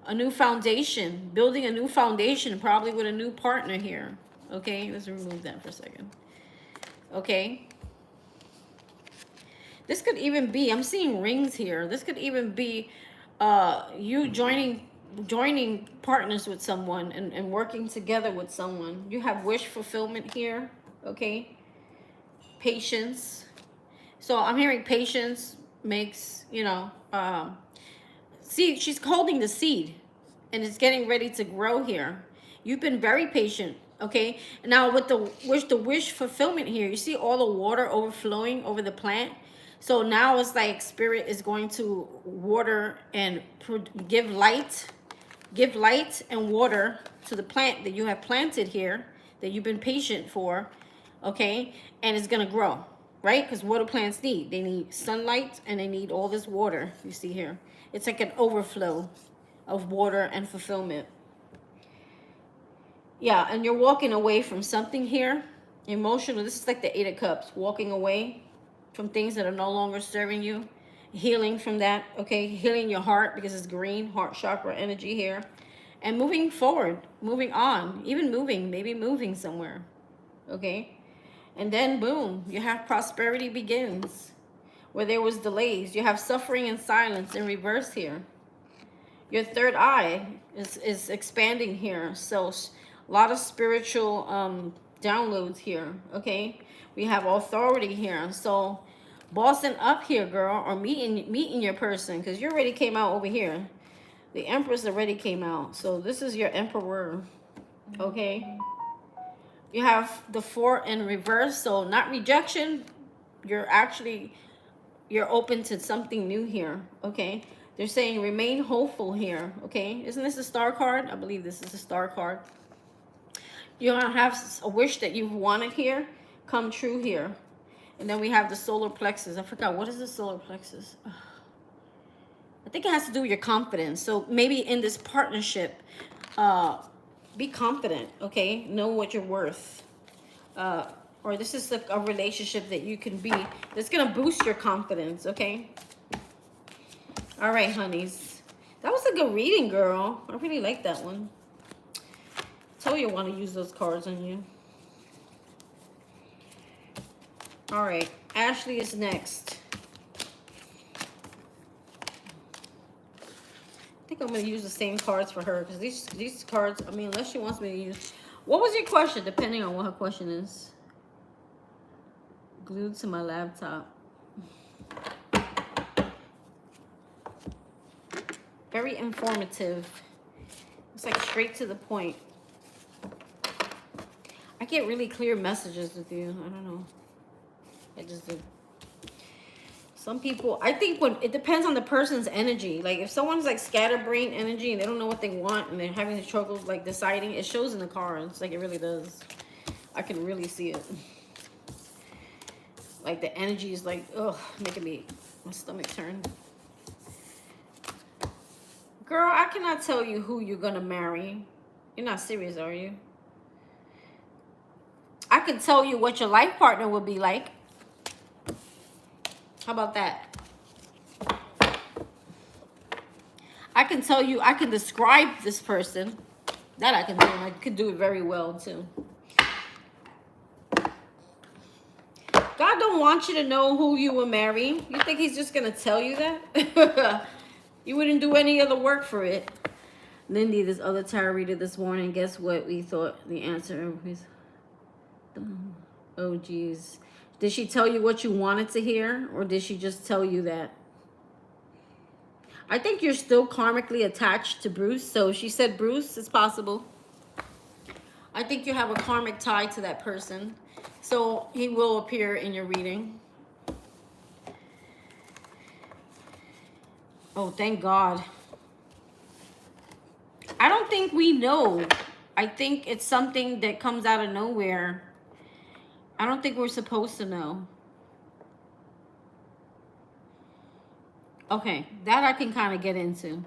S1: a new foundation, building a new foundation, probably with a new partner here. Okay, let's remove that for a second. Okay. This could even be, I'm seeing rings here. This could even be you joining partners with someone and working together with someone. You have wish fulfillment here, okay? Patience. So I'm hearing patience makes, you know, see, she's holding the seed and it's getting ready to grow here. You've been very patient, okay? Now with the wish fulfillment here, you see all the water overflowing over the plant. So now it's like spirit is going to water and give light and water to the plant that you have planted here, that you've been patient for, okay? And it's gonna grow, right? Because what do plants need? They need sunlight and they need all this water you see here. It's like an overflow of water and fulfillment. Yeah, and you're walking away from something here. Emotional, this is like the 8 of Cups, walking away from things that are no longer serving you. Healing from that, okay? Healing your heart because it's green, heart chakra energy here. And moving forward, moving on, even moving, maybe moving somewhere, okay? And then boom, you have prosperity begins. Where there was delays, you have suffering and silence in reverse here. Your third eye is expanding here. So a lot of spiritual downloads here, okay? We have authority here. So bossing up here, girl, or meeting your person, because you already came out over here. The Empress already came out. So this is your Emperor, okay? You have the 4 in reverse. So not rejection. You're open to something new here, okay? They're saying remain hopeful here, okay? Isn't this a star card? I believe this is a star card. You're going to have a wish that you've wanted here come true here. And then we have the solar plexus. I forgot, what is the solar plexus? I think it has to do with your confidence. So maybe in this partnership, be confident, okay? Know what you're worth. Or this is a relationship that you can be, that's going to boost your confidence, okay? All right, honeys. That was a good reading, girl. I really like that one. Told you I want to use those cards on you. All right, Ashley is next. I think I'm going to use the same cards for her because these cards, I mean, unless she wants me to use. What was your question, depending on what her question is? Glued to my laptop. Very informative. It's like straight to the point. I get really clear messages with you. I don't know. I just do. Some people, I think when it depends on the person's energy. Like if someone's like scatterbrain energy and they don't know what they want and they're having struggles like deciding, it shows in the cards. Like it really does. I can really see it. Like the energy is like, ugh, making my stomach turn. Girl, I cannot tell you who you're gonna marry. You're not serious, are you? I can tell you what your life partner will be like. How about that? I can tell you, I can describe this person. That I can do, and I can do it very well too. God don't want you to know who you will marry. You think he's just gonna tell you that? You wouldn't do any other work for it. Lindy, this other tarot reader this morning, guess what we thought the answer was? Oh, geez. Did she tell you what you wanted to hear? Or did she just tell you that? I think you're still karmically attached to Bruce. So she said Bruce, it's possible. I think you have a karmic tie to that person. So he will appear in your reading. Oh, thank God. I don't think we know. I think it's something that comes out of nowhere. I don't think we're supposed to know. Okay, that I can kind of get into.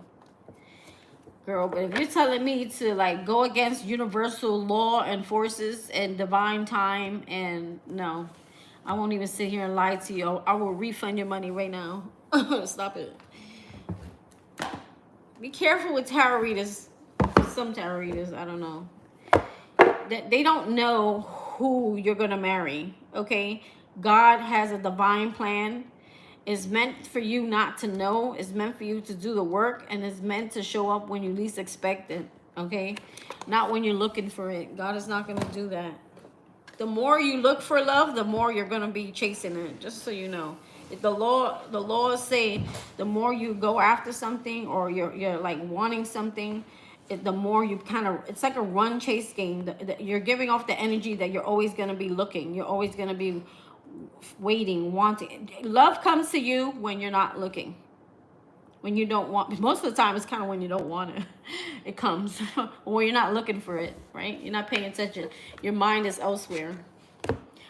S1: Girl, but if you're telling me to like go against universal law and forces and divine time, and no, I won't even sit here and lie to you. I will refund your money right now. Stop it. Be careful with tarot readers. Some tarot readers, I don't know. That they don't know who you're gonna marry. Okay, God has a divine plan. It's meant for you not to know. It's meant for you to do the work, and it's meant to show up when you least expect it. Okay, not when you're looking for it. God is not gonna do that. The more you look for love, the more you're gonna be chasing it. Just so you know. The laws say the more you go after something, or you're like wanting something, the more you kind of, it's like a run chase game. You're giving off the energy that you're always going to be looking. You're always going to be waiting, wanting. Love comes to you when you're not looking. When you don't want, most of the time it's kind of when you don't want it. It comes when you're not looking for it, right? You're not paying attention. Your mind is elsewhere.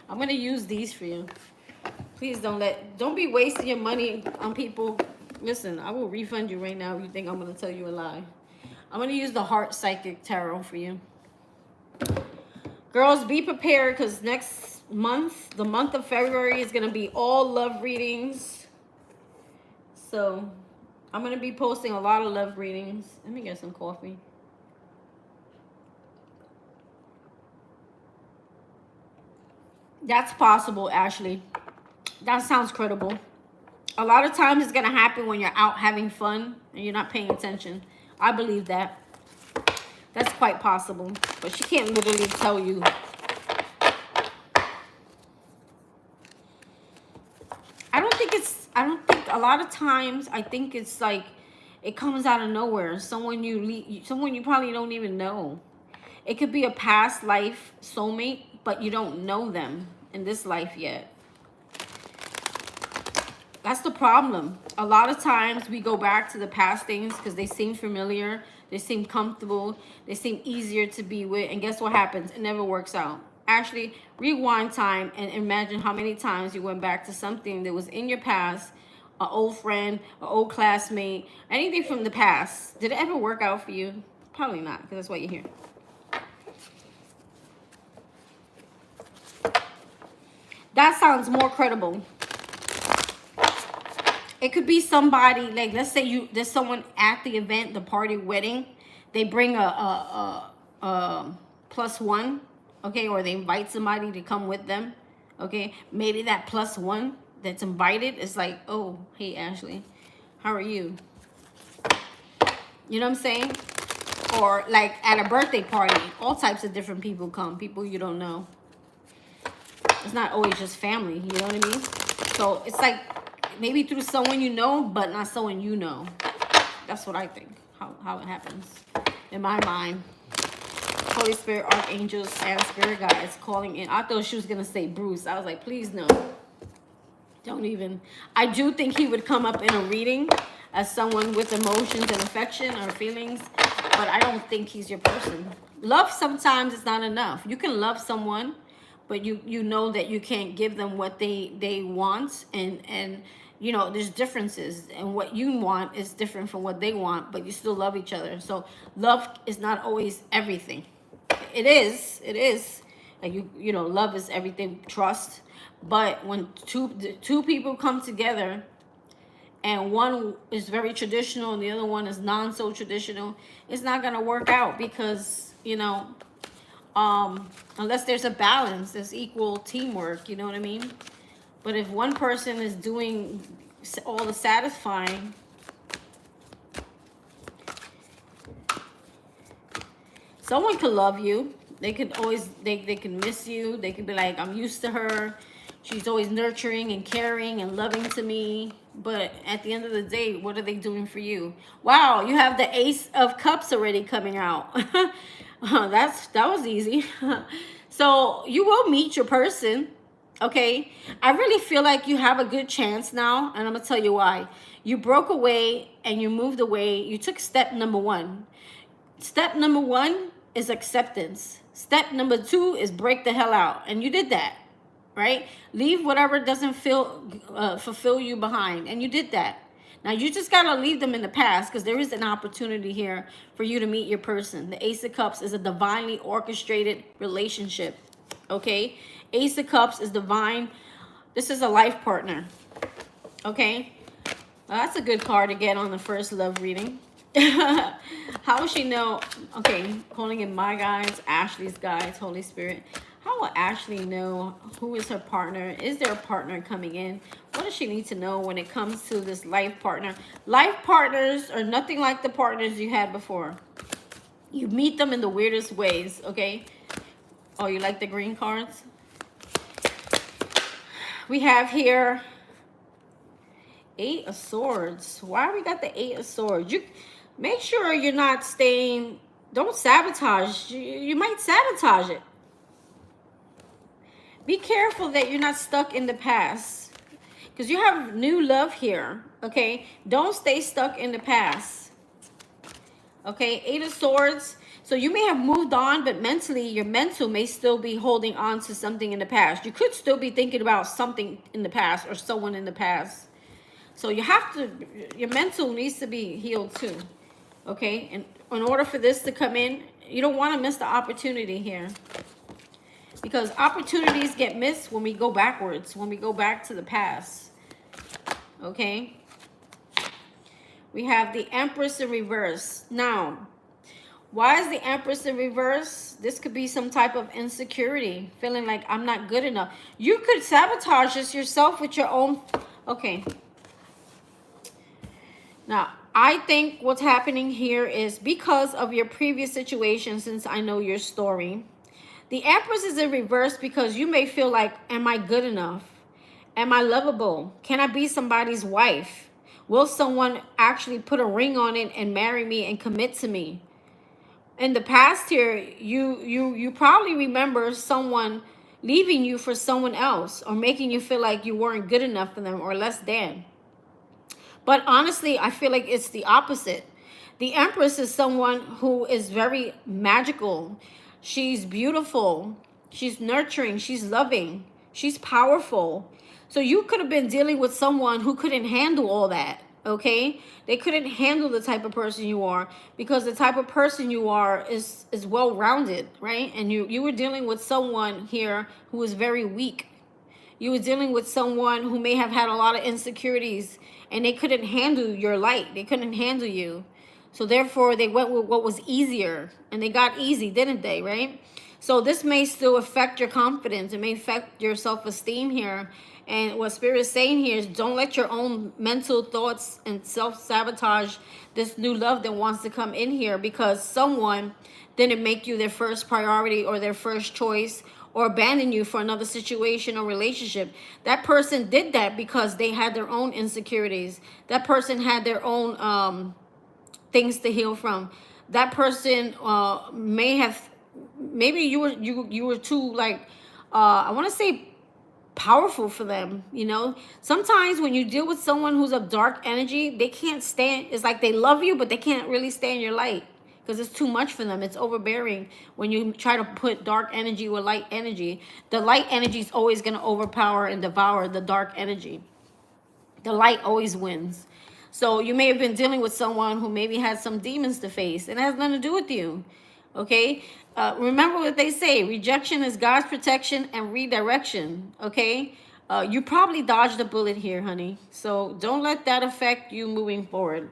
S1: I'm going to use these for you. Please don't be wasting your money on people. Listen, I will refund you right now if you think I'm going to tell you a lie. I'm going to use the Heart Psychic Tarot for you. Girls, be prepared because next month, the month of February, is going to be all love readings. So I'm going to be posting a lot of love readings. Let me get some coffee. That's possible, Ashley. That sounds credible. A lot of times it's going to happen when you're out having fun and you're not paying attention. I believe that. That's quite possible. But she can't literally tell you. I don't think a lot of times, I think it's like, it comes out of nowhere. Someone you probably don't even know. It could be a past life soulmate, but you don't know them in this life yet. That's the problem. A lot of times we go back to the past things because they seem familiar, they seem comfortable, they seem easier to be with, and guess what happens? It never works out. Actually, rewind time and imagine how many times you went back to something that was in your past, an old friend, an old classmate, anything from the past. Did it ever work out for you? Probably not, because that's why you're here. That sounds more credible. It could be somebody, like, let's say there's someone at the event, the party, wedding. They bring a +1, okay, or they invite somebody to come with them, okay. Maybe that +1 that's invited is like, oh, hey, Ashley, how are you? You know what I'm saying? Or like at a birthday party, all types of different people come, people you don't know. It's not always just family, you know what I mean? So it's like maybe through someone you know, but not someone you know. That's what I think, how it happens in my mind. Holy Spirit, archangels, and spirit guides calling in. I thought she was going to say Bruce. I was like, please no. Don't even. I do think he would come up in a reading as someone with emotions and affection or feelings, but I don't think he's your person. Love sometimes is not enough. You can love someone, but you know that you can't give them what they want, and you know there's differences, and what you want is different from what they want, but you still love each other. So love is not always everything. It is like you know, love is everything, trust. But when two people come together and one is very traditional and the other one is non so traditional, it's not gonna work out, because you know, unless there's a balance, there's equal teamwork, you know what I mean? But if one person is doing all the satisfying, someone could love you. They could always, they can miss you. They could be like, I'm used to her. She's always nurturing and caring and loving to me. But at the end of the day, what are they doing for you? Wow, you have the Ace of Cups already coming out. That was easy. So you will meet your person, okay? I really feel like you have a good chance now, and I'm going to tell you why. You broke away and you moved away. You took step number 1. Step number 1 is acceptance. Step number 2 is break the hell out. And you did that, right? Leave whatever doesn't fulfill you behind. And you did that. Now, you just got to leave them in the past, because there is an opportunity here for you to meet your person. The Ace of Cups is a divinely orchestrated relationship, okay? Ace of Cups is divine. This is a life partner, okay? Well, that's a good card to get on the first love reading. How will she know? Okay, calling in my guides, Ashley's guides, Holy Spirit. How will Ashley know who is her partner? Is there a partner coming in? What does she need to know when it comes to this life partner? Life partners are nothing like the partners you had before. You meet them in the weirdest ways, okay? Oh, you like the green cards? We have here 8 of Swords. Why we got the 8 of Swords? You make sure you're not staying, don't sabotage. You might sabotage it. Be careful that you're not stuck in the past, because you have new love here, okay? Don't stay stuck in the past, okay? 8 of Swords. So you may have moved on, but mentally, your mental may still be holding on to something in the past. You could still be thinking about something in the past or someone in the past. So you have to, your mental needs to be healed too, okay? And in order for this to come in, you don't want to miss the opportunity here, because opportunities get missed when we go backwards, when we go back to the past, okay? We have the Empress in reverse. Now, why is the Empress in reverse? This could be some type of insecurity, feeling like I'm not good enough. You could sabotage this yourself with your own, okay. Now, I think what's happening here is because of your previous situation, since I know your story, the Empress is in reverse because you may feel like, am I good enough? Am I lovable? Can I be somebody's wife? Will someone actually put a ring on it and marry me and commit to me? In the past here, you probably remember someone leaving you for someone else, or making you feel like you weren't good enough for them or less than. But honestly, I feel like it's the opposite. The Empress is someone who is very magical. She's beautiful. She's nurturing. She's loving. She's powerful. So you could have been dealing with someone who couldn't handle all that, okay? They couldn't handle the type of person you are, because the type of person you are is well-rounded, right? And you were dealing with someone here who is very weak. You were dealing with someone who may have had a lot of insecurities, and they couldn't handle your light. They couldn't handle you. So therefore, they went with what was easier, and they got easy, didn't they, right? So this may still affect your confidence. It may affect your self-esteem here. And what Spirit is saying here is don't let your own mental thoughts and self-sabotage this new love that wants to come in here, because someone didn't make you their first priority or their first choice, or abandon you for another situation or relationship. That person did that because they had their own insecurities. That person had their own things to heal from. That person maybe you were too, like, I want to say, powerful for them. You know, sometimes when you deal with someone who's of dark energy, they can't stand. It's like they love you, but they can't really stand your light, because it's too much for them. It's overbearing. When you try to put dark energy with light energy, the light energy is always going to overpower and devour the dark energy. The light always wins. So you may have been dealing with someone who maybe had some demons to face, and it has nothing to do with you. Okay? Remember what they say: rejection is God's protection and redirection. Okay? You probably dodged a bullet here, honey. So don't let that affect you moving forward.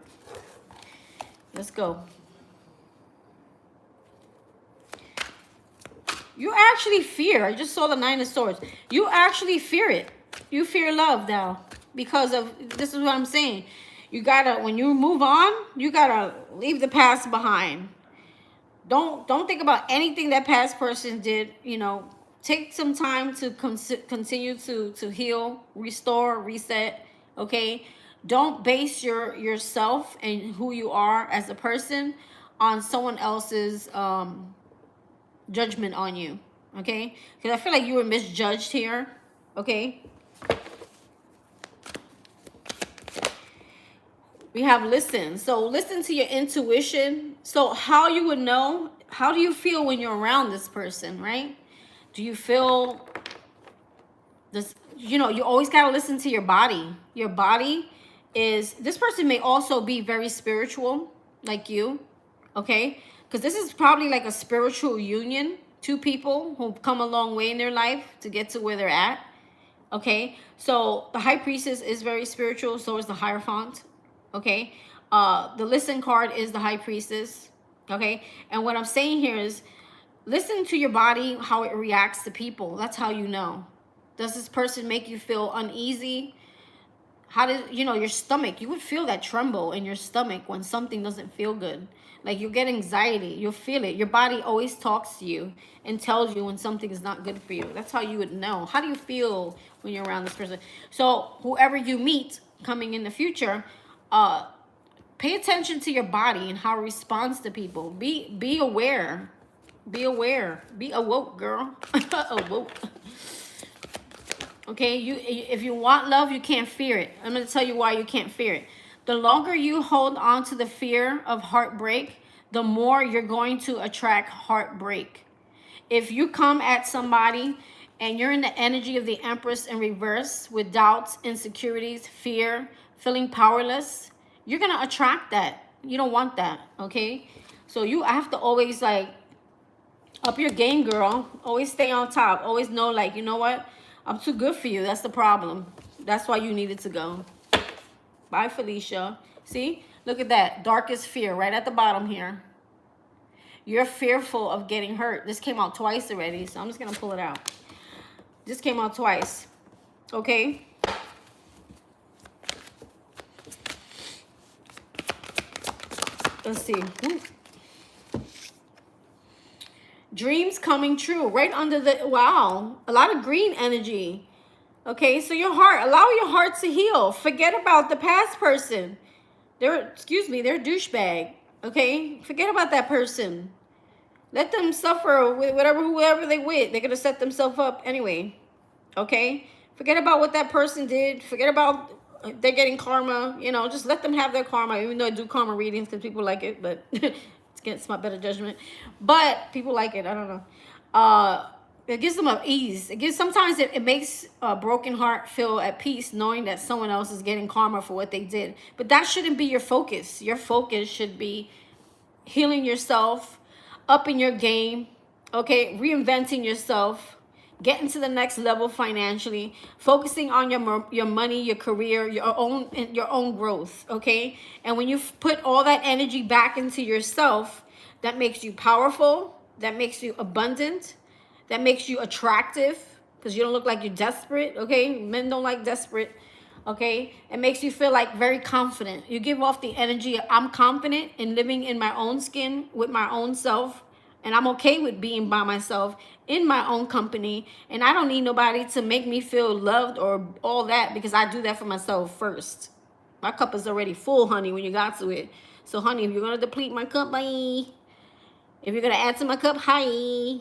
S1: Let's go. You actually fear. I just saw the Nine of Swords. You actually fear it. You fear love now, because of, this is what I'm saying. You gotta, when you move on, you gotta leave the past behind. Don't think about anything that past person did. You know, take some time to continue to heal, restore, reset. Okay, don't base yourself and who you are as a person on someone else's judgment on you. Okay, because I feel like you were misjudged here. Okay, we have listen. So listen to your intuition. So how you would know, how do you feel when you're around this person, right? Do you feel this? You know, you always got to listen to your body. Your body is, this person may also be very spiritual like you. Okay, because this is probably like a spiritual union. Two people who've come a long way in their life to get to where they're at. Okay, so the High Priestess is very spiritual. So is the Hierophant. Okay, the listen card is the High Priestess. Okay, and what I'm saying here is listen to your body, how it reacts to people. That's how you know. Does this person make you feel uneasy? How does, you know, your stomach, you would feel that tremble in your stomach when something doesn't feel good. Like you get anxiety, you'll feel it. Your body always talks to you and tells you when something is not good for you. That's how you would know. How do you feel when you're around this person? So whoever you meet coming in the future, pay attention to your body and how it responds to people. Be aware. Be aware. Be awoke, girl. Awoke. Okay, if you want love, you can't fear it. I'm going to tell you why you can't fear it. The longer you hold on to the fear of heartbreak, the more you're going to attract heartbreak. If you come at somebody and you're in the energy of the Empress in reverse with doubts, insecurities, fear, feeling powerless, you're going to attract that. You don't want that, okay? So you have to always, like, up your game, girl. Always stay on top. Always know, like, you know what? I'm too good for you. That's the problem. That's why you needed to go. Bye, Felicia. See? Look at that. Darkest fear right at the bottom here. You're fearful of getting hurt. This came out twice already, so I'm just going to pull it out. This came out twice. Okay? Let's see. Ooh. Dreams coming true. Right under the, wow. A lot of green energy. Okay, so your heart, allow your heart to heal. Forget about the past person. They're a douchebag. Okay, forget about that person. Let them suffer with whoever they with. They're gonna set themselves up anyway. Okay, forget about what that person did. Forget about they're getting karma. You know, just let them have their karma. Even though I do karma readings because people like it, but it's against my better judgment. But people like it. I don't know. It gives them ease. Sometimes it makes a broken heart feel at peace knowing that someone else is getting karma for what they did. But that shouldn't be your focus. Your focus should be healing yourself, upping your game, okay, reinventing yourself, getting to the next level financially, focusing on your money, your career, your own growth, okay? And when you put all that energy back into yourself, that makes you powerful, that makes you abundant, that makes you attractive, because you don't look like you're desperate, okay? Men don't like desperate, okay? It makes you feel like very confident. You give off the energy, I'm confident in living in my own skin with my own self, and I'm okay with being by myself in my own company, and I don't need nobody to make me feel loved or all that, because I do that for myself first. My cup is already full, honey, when you got to it. So, honey, if you're going to deplete my cup, bye. If you're going to add to my cup, hi.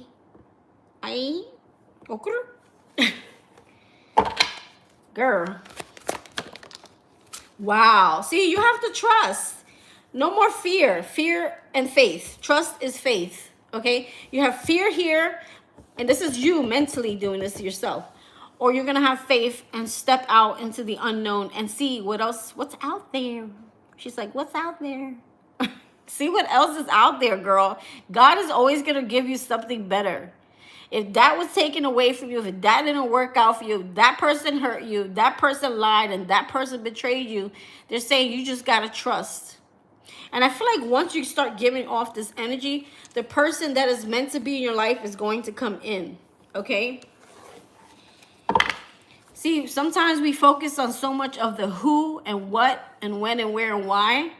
S1: Hi. Okay. Girl. Wow. See, you have to trust. No more fear. Fear and faith. Trust is faith. Okay? You have fear here, and this is you mentally doing this to yourself. Or you're going to have faith and step out into the unknown and see what's out there. She's like, what's out there? See what else is out there, girl. God is always going to give you something better. If that was taken away from you, if that didn't work out for you, that person hurt you, that person lied, and that person betrayed you, they're saying you just got to trust. And I feel like once you start giving off this energy, the person that is meant to be in your life is going to come in, okay? See, sometimes we focus on so much of the who and what and when and where and why,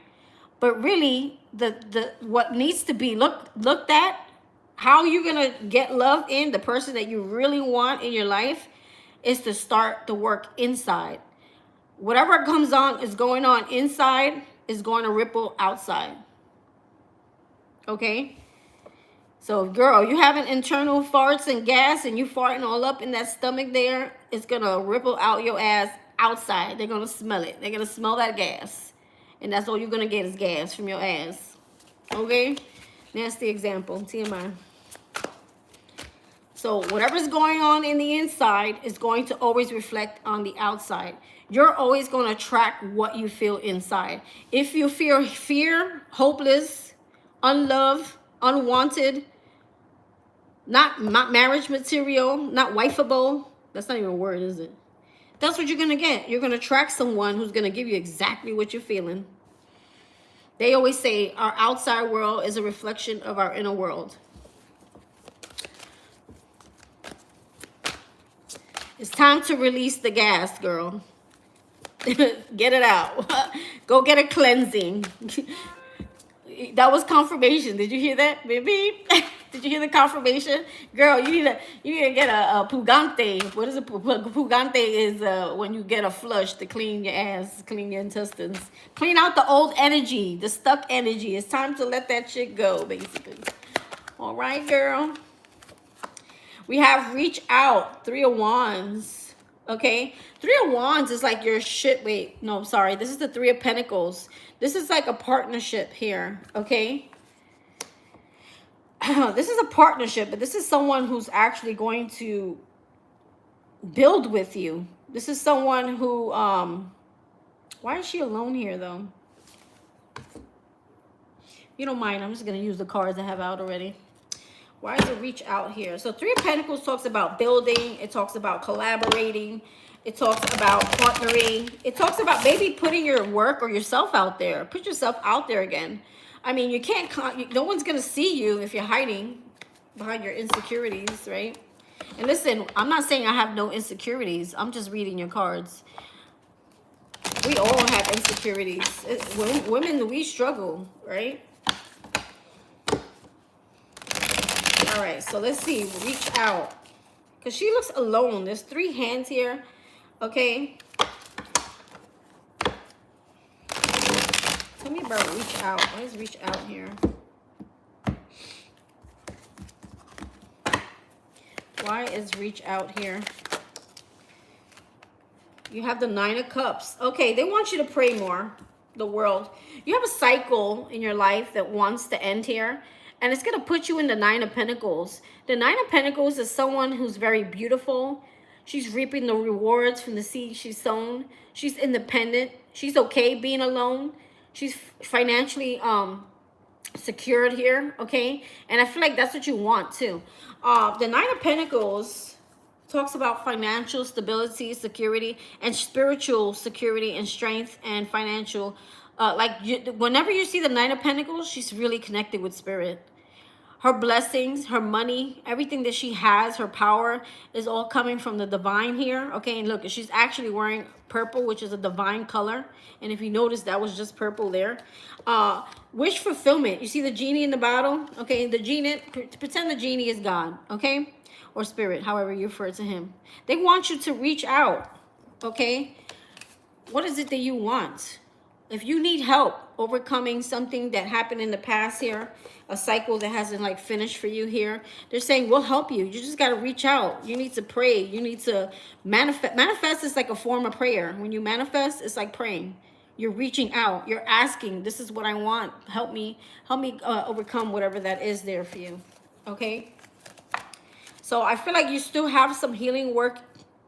S1: but really the what needs to be looked at, how you're going to get love in, the person that you really want in your life, is to start the work inside. Whatever comes on is going on inside is going to ripple outside. Okay? So, girl, you having internal farts and gas and you farting all up in that stomach there, it's going to ripple out your ass outside. They're going to smell it. They're going to smell that gas. And that's all you're going to get is gas from your ass. Okay? Nasty example. TMI. So whatever's going on in the inside is going to always reflect on the outside. You're always going to attract what you feel inside. If you feel fear, hopeless, unloved, unwanted, not marriage material, not wifeable, that's not even a word, is it? That's what you're going to get. You're going to attract someone who's going to give you exactly what you're feeling. They always say our outside world is a reflection of our inner world. It's time to release the gas, girl. Get it out. Go get a cleansing. That was confirmation. Did you hear that, baby? Did you hear the confirmation? Girl, you need to get a pugante. What is a pugante? Is when you get a flush to clean your ass, clean your intestines. Clean out the old energy, the stuck energy. It's time to let that shit go, basically. All right, girl. We have reach out, 3 of Wands, okay? 3 of Wands is like your shit. Wait, no, I'm sorry. This is the 3 of Pentacles. This is like a partnership here, okay? This is a partnership, but this is someone who's actually going to build with you. This is someone who, why is she alone here, though? You don't mind, I'm just going to use the cards I have out already. Why does it reach out here? So 3 of Pentacles talks about building. It talks about collaborating. It talks about partnering. It talks about maybe putting your work or yourself out there. Put yourself out there again. I mean, you can't, no one's going to see you if you're hiding behind your insecurities, right? And listen, I'm not saying I have no insecurities. I'm just reading your cards. We all have insecurities. Women, we struggle, right? All right, so let's see. Reach out. Because she looks alone. There's 3 hands here. Okay. Tell me about reach out. Why is reach out here? Why is reach out here? You have the 9 of Cups. Okay, they want you to pray more. The world. You have a cycle in your life that wants to end here. And it's going to put you in the 9 of Pentacles. The 9 of Pentacles is someone who's very beautiful. She's reaping the rewards from the seed she's sown. She's independent. She's okay being alone. She's financially secured here, okay? And I feel like that's what you want, too. The 9 of Pentacles, talks about financial stability, security, and spiritual security and strength and financial. Whenever you see the Nine of Pentacles, she's really connected with spirit. Her blessings, her money, everything that she has, her power is all coming from the divine here. Okay, and look, she's actually wearing purple, which is a divine color. And if you notice, that was just purple there. Wish fulfillment. You see the genie in the bottle? Okay, the genie, pretend the genie is God, okay? Or spirit, however you refer to him. They want you to reach out, okay? What is it that you want? If you need help overcoming something that happened in the past here, a cycle that hasn't like finished for you here, they're saying we'll help you. You just got to reach out. You need to pray. You need to manifest. Manifest is like a form of prayer. When you manifest, it's like praying. You're reaching out. You're asking, this is what I want. Help me overcome whatever that is there for you. Okay? So I feel like you still have some healing work.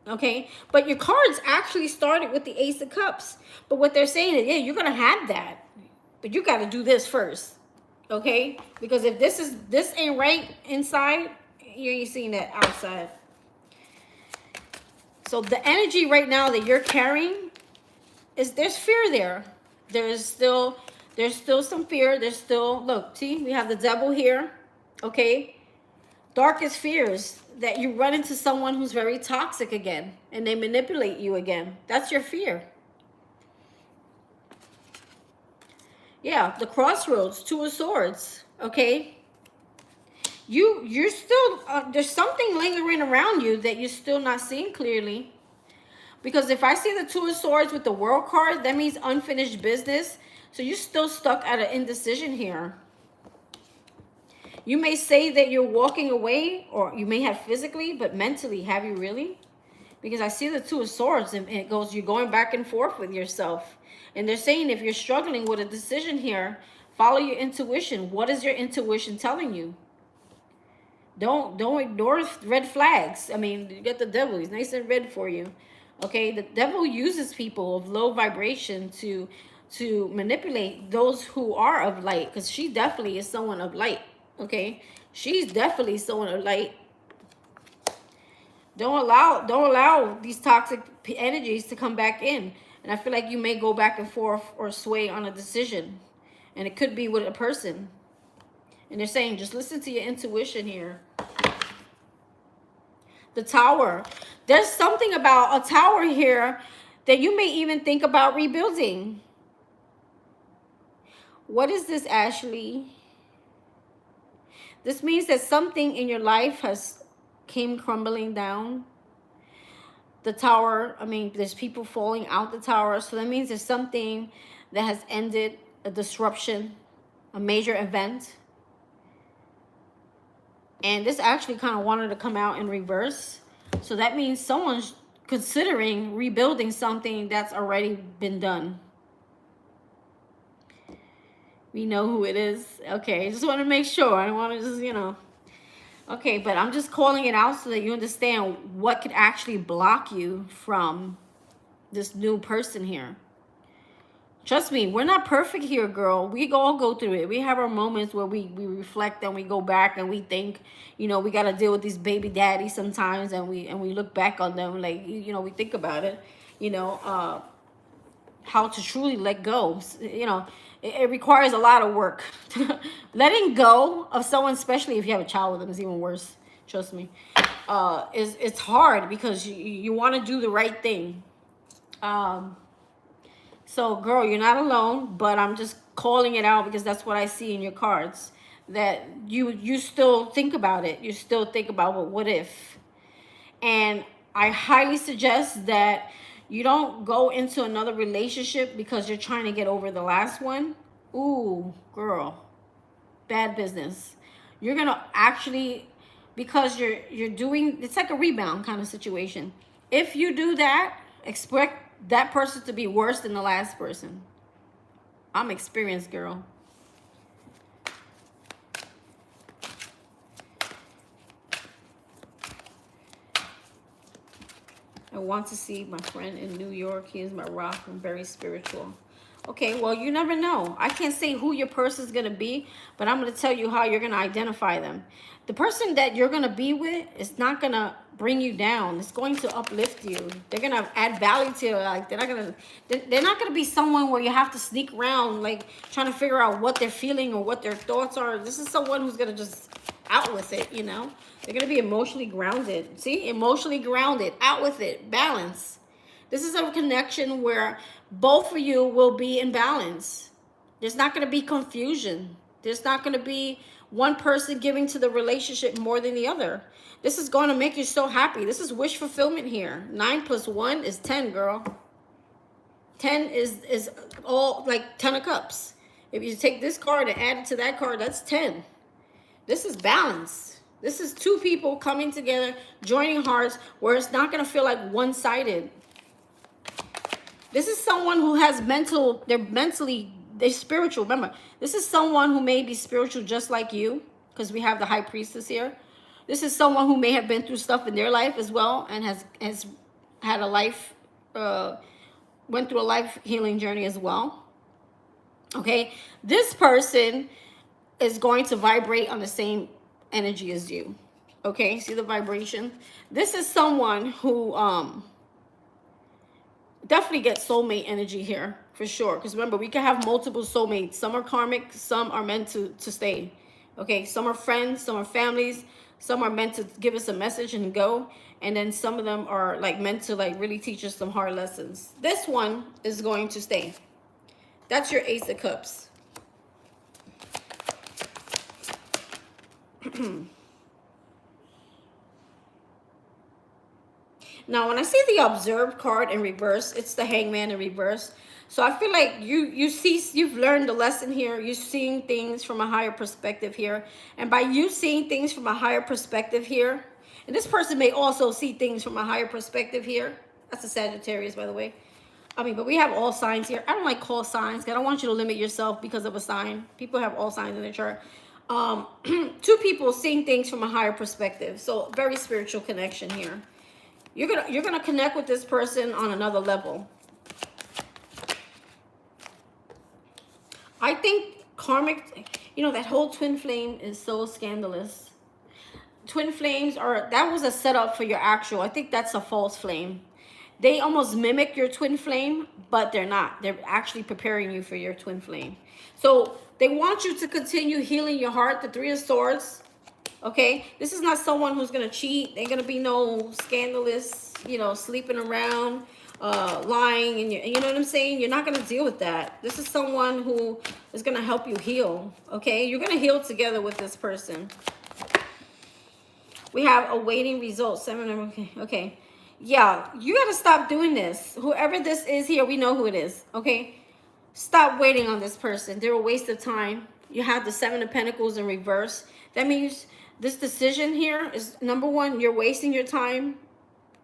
S1: Okay, but your cards actually started with the Ace of Cups. But what they're saying is, yeah, you're gonna have that, but you got to do this first. Okay, because if this ain't right inside, you ain't seeing that outside. So the energy right now that you're carrying is, there's fear there. There's still some fear. There's still, look, see, we have the Devil here. Okay, darkest fears, that you run into someone who's very toxic again and they manipulate you again. That's your fear. Yeah, the Crossroads, Two of Swords. Okay, you're still there's something lingering around you that you're still not seeing clearly. Because if I see the Two of Swords with the World card, that means unfinished business. So you're still stuck at an indecision here. You may say that you're walking away, or you may have physically, but mentally, have you really? Because I see the Two of Swords, and it goes, you're going back and forth with yourself. And they're saying if you're struggling with a decision here, follow your intuition. What is your intuition telling you? Don't ignore red flags. I mean, you get the Devil. He's nice and red for you. Okay, the Devil uses people of low vibration to manipulate those who are of light, because she definitely is someone of light. Okay, she's definitely someone of light. Don't allow these toxic energies to come back in. And I feel like you may go back and forth or sway on a decision, and it could be with a person. And they're saying just listen to your intuition here. The Tower. There's something about a tower here that you may even think about rebuilding. What is this, Ashley? This means that something in your life has came crumbling down. The Tower, I mean, there's people falling out the tower. So that means there's something that has ended, a disruption, a major event. And this actually kind of wanted to come out in reverse. So that means someone's considering rebuilding something that's already been done. We know who it is. Okay, just want to make sure. I don't want to just, you know. Okay, but I'm just calling it out so that you understand what could actually block you from this new person here. Trust me, we're not perfect here, girl. We all go through it. We have our moments where we reflect and we go back and we think, you know, we got to deal with these baby daddies sometimes, and we look back on them like, you know, we think about it, you know, how to truly let go. You know, it requires a lot of work. Letting go of someone, especially if you have a child with them, is even worse. Trust me. It's hard because you want to do the right thing. So, girl, you're not alone, but I'm just calling it out because that's what I see in your cards. That you still think about it. You still think about, well, what if? And I highly suggest that you don't go into another relationship because you're trying to get over the last one. Ooh, girl, bad business. You're going to actually, because you're doing, it's like a rebound kind of situation. If you do that, expect that person to be worse than the last person. I'm experienced, girl. I want to see my friend in New York. He is my rock. I'm very spiritual. Okay, well, you never know. I can't say who your person's going to be, but I'm going to tell you how you're going to identify them. The person that you're going to be with is not going to bring you down. It's going to uplift you. They're going to add value to your life. They're not going to be someone where you have to sneak around, like trying to figure out what they're feeling or what their thoughts are. This is someone who's going to just out with it, you know. They're going to be emotionally grounded. See, emotionally grounded, out with it, balance. This is a connection where both of you will be in balance. There's not going to be confusion. There's not going to be one person giving to the relationship more than the other. This is going to make you so happy. This is wish fulfillment here. 9 plus 1 is 10, girl. 10 is all like 10 of cups. If you take this card and add it to that card, that's 10. This is balance. This is two people coming together, joining hearts, where it's not going to feel like one-sided. This is someone who has they're spiritual. Remember, this is someone who may be spiritual just like you, because we have the high priestess here. This is someone who may have been through stuff in their life as well, and has had a life, went through a life healing journey as well. Okay, this person is going to vibrate on the same energy as you. Okay, see the vibration? This is someone who definitely get soulmate energy here for sure, because remember, we can have multiple soulmates. Some are karmic, some are meant to stay. Okay, some are friends, some are families, some are meant to give us a message and go, and then some of them are like meant to like really teach us some hard lessons. This one is going to stay. That's your Ace of Cups. Now, when I see the Observed card in reverse, it's the Hangman in reverse. So I feel like you've learned the lesson here. You're seeing things from a higher perspective here. And by you seeing things from a higher perspective here, and this person may also see things from a higher perspective here. That's a Sagittarius, by the way. I mean, but we have all signs here. I don't like call signs. I don't want you to limit yourself because of a sign. People have all signs in their chart. Two people seeing things from a higher perspective. So very spiritual connection here. You're gonna connect with this person on another level. I think karmic, you know, that whole twin flame is so scandalous. Twin flames that was a setup for your actual. I think that's a false flame. They almost mimic your twin flame, but they're not. They're actually preparing you for your twin flame. So they want you to continue healing your heart, the Three of Swords. Okay, this is not someone who's gonna cheat. Ain't gonna be no scandalous, you know, sleeping around, lying, and you know what I'm saying. You're not gonna deal with that. This is someone who is gonna help you heal. Okay, you're gonna heal together with this person. We have awaiting results. 7. Okay, yeah, you gotta stop doing this. Whoever this is here, we know who it is. Okay, stop waiting on this person. They're a waste of time. You have the 7 of Pentacles in reverse. That means this decision here is, number one, you're wasting your time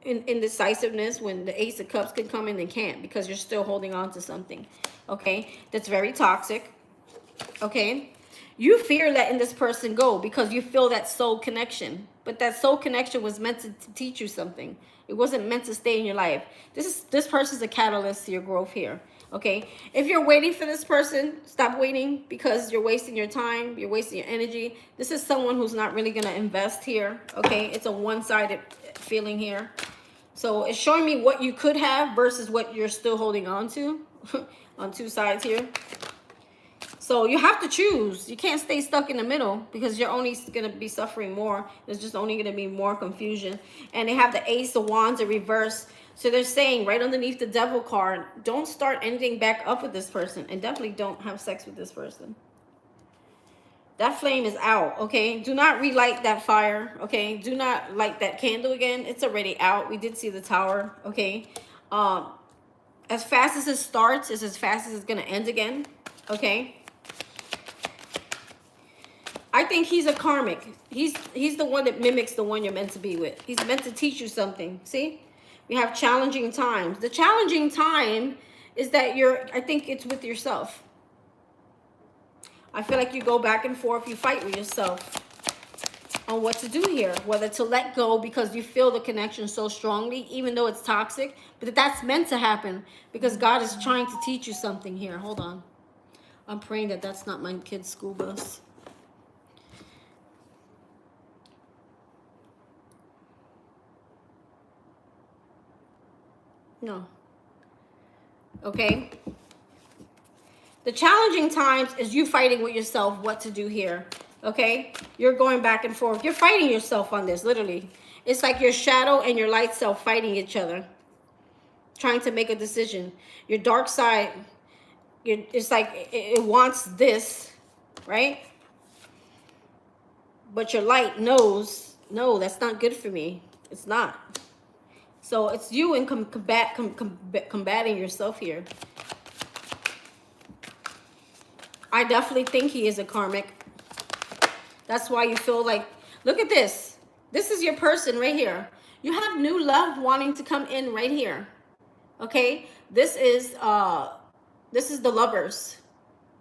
S1: in indecisiveness when the Ace of Cups can come in and can't, because you're still holding on to something. Okay, that's very toxic. Okay, you fear letting this person go because you feel that soul connection, but that soul connection was meant to teach you something. It wasn't meant to stay in your life. This person's a catalyst to your growth here. Okay, if you're waiting for this person, stop waiting, because you're wasting your time, you're wasting your energy. This is someone who's not really going to invest here. Okay, it's a one-sided feeling here. So it's showing me what you could have versus what you're still holding on to on two sides here. So you have to choose. You can't stay stuck in the middle, because you're only going to be suffering more. There's just only going to be more confusion. And they have the Ace of Wands in reverse. So they're saying right underneath the Devil card, don't start anything back up with this person, and definitely don't have sex with this person. That flame is out, okay? Do not relight that fire, okay? Do not light that candle again. It's already out. We did see the Tower, okay? As fast as it starts is as fast as it's going to end again, okay? I think he's a karmic. He's the one that mimics the one you're meant to be with. He's meant to teach you something, see? We have challenging times. The challenging time is that I think it's with yourself. I feel like you go back and forth. You fight with yourself
S2: on what to do here, whether to let go because you feel the connection so strongly, even though it's toxic, but that's meant to happen because God is trying to teach you something here. Hold on. I'm praying that that's not my kid's school bus. No. Okay. The challenging times is you fighting with yourself what to do here. Okay? You're going back and forth. You're fighting yourself on this, literally. It's like your shadow and your light self fighting each other, trying to make a decision. Your dark side, it's like it wants this, right? But your light knows, no, that's not good for me. It's not. So it's you in combating yourself here. I definitely think he is a karmic. That's why you feel like, look at this. This is your person right here. You have new love wanting to come in right here. Okay? This is the lovers.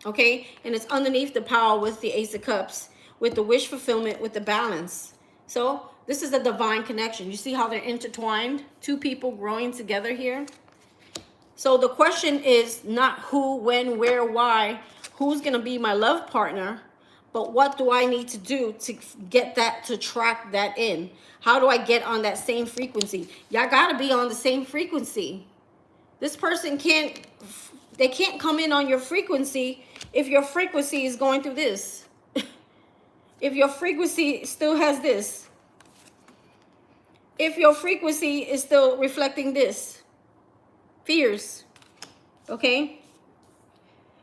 S2: Okay? And it's underneath the power with the Ace of Cups, with the wish fulfillment, with the balance. So this is a divine connection. You see how they're intertwined? Two people growing together here. So the question is not who, when, where, why, who's going to be my love partner, but what do I need to do to get that, to track that in? How do I get on that same frequency? Y'all got to be on the same frequency. This person can't come in on your frequency if your frequency is going through this. If your frequency still has this. If your frequency is still reflecting this. Fears. Okay?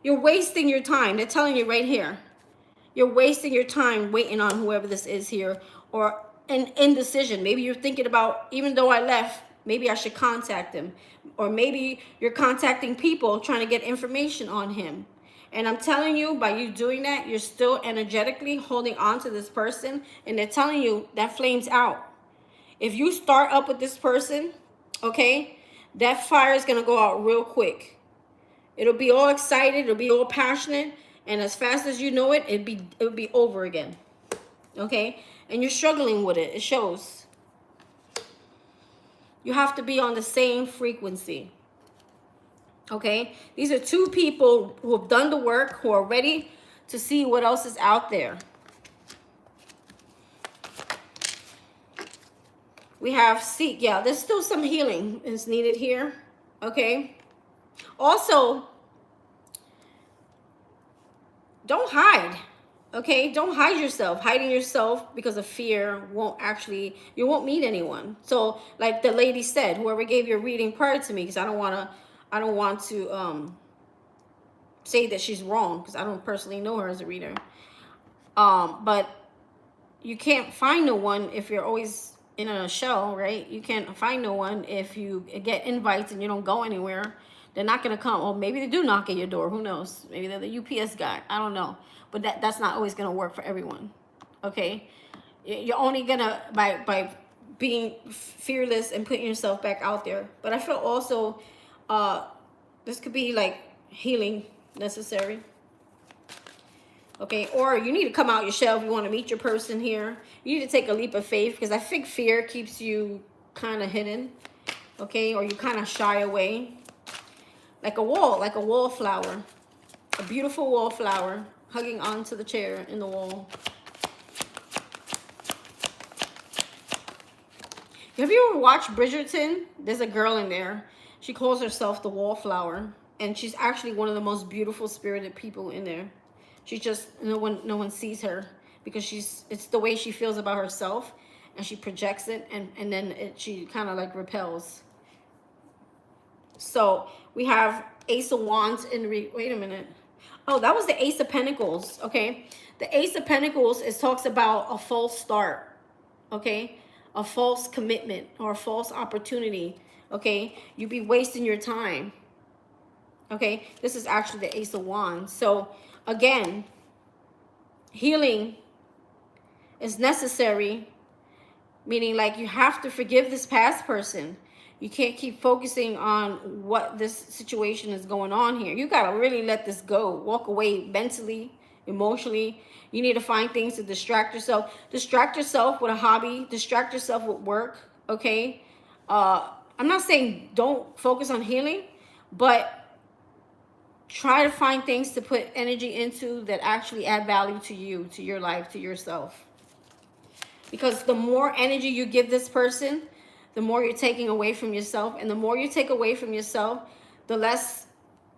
S2: You're wasting your time. They're telling you right here. You're wasting your time waiting on whoever this is here, or an indecision. Maybe you're thinking about, even though I left, maybe I should contact him. Or maybe you're contacting people trying to get information on him. And I'm telling you, by you doing that, you're still energetically holding on to this person, and they're telling you that flame's out. If you start up with this person, okay, that fire is going to go out real quick. It'll be all excited. It'll be all passionate. And as fast as you know it, it'll be over again. Okay? And you're struggling with it. It shows. You have to be on the same frequency. Okay? These are two people who have done the work, who are ready to see what else is out there. We have seek. Yeah, there's still some healing is needed here. Okay? Also, don't hide. Okay? Don't hide yourself. Hiding yourself because of fear you won't meet anyone. So, like the lady said, whoever gave your reading prior to me, because I don't want to say that she's wrong, because I don't personally know her as a reader. But you can't find no one if you're always in a shell, right? You can't find no one if you get invites and you don't go anywhere. They're not going to come. Or maybe they do knock at your door. Who knows? Maybe they're the UPS guy. I don't know. But that's not always going to work for everyone. Okay? You're only going to, by being fearless and putting yourself back out there. But I feel also this could be like healing necessary. Okay, or you need to come out your shell if you want to meet your person here. You need to take a leap of faith, because I think fear keeps you kind of hidden. Okay, or you kind of shy away. Like a wallflower. A beautiful wallflower hugging onto the chair in the wall. Have you ever watched Bridgerton? There's a girl in there. She calls herself the wallflower. And she's actually one of the most beautiful spirited people in there. She just, no one sees her, because it's the way she feels about herself, and she projects it, and then she kind of like repels. So we have Ace of Wands wait a minute. Oh, that was the Ace of Pentacles. Okay, the Ace of Pentacles talks about a false start. Okay, a false commitment or a false opportunity. Okay, you be wasting your time. Okay, this is actually the Ace of Wands. So again, healing is necessary, meaning like you have to forgive this past person. You can't keep focusing on what this situation is going on here. You got to really let this go. Walk away mentally, emotionally. You need to find things to distract yourself. Distract yourself with a hobby. Distract yourself with work, okay? I'm not saying don't focus on healing, but try to find things to put energy into that actually add value to you, to your life, to yourself. Because the more energy you give this person, the more you're taking away from yourself. And the more you take away from yourself, the less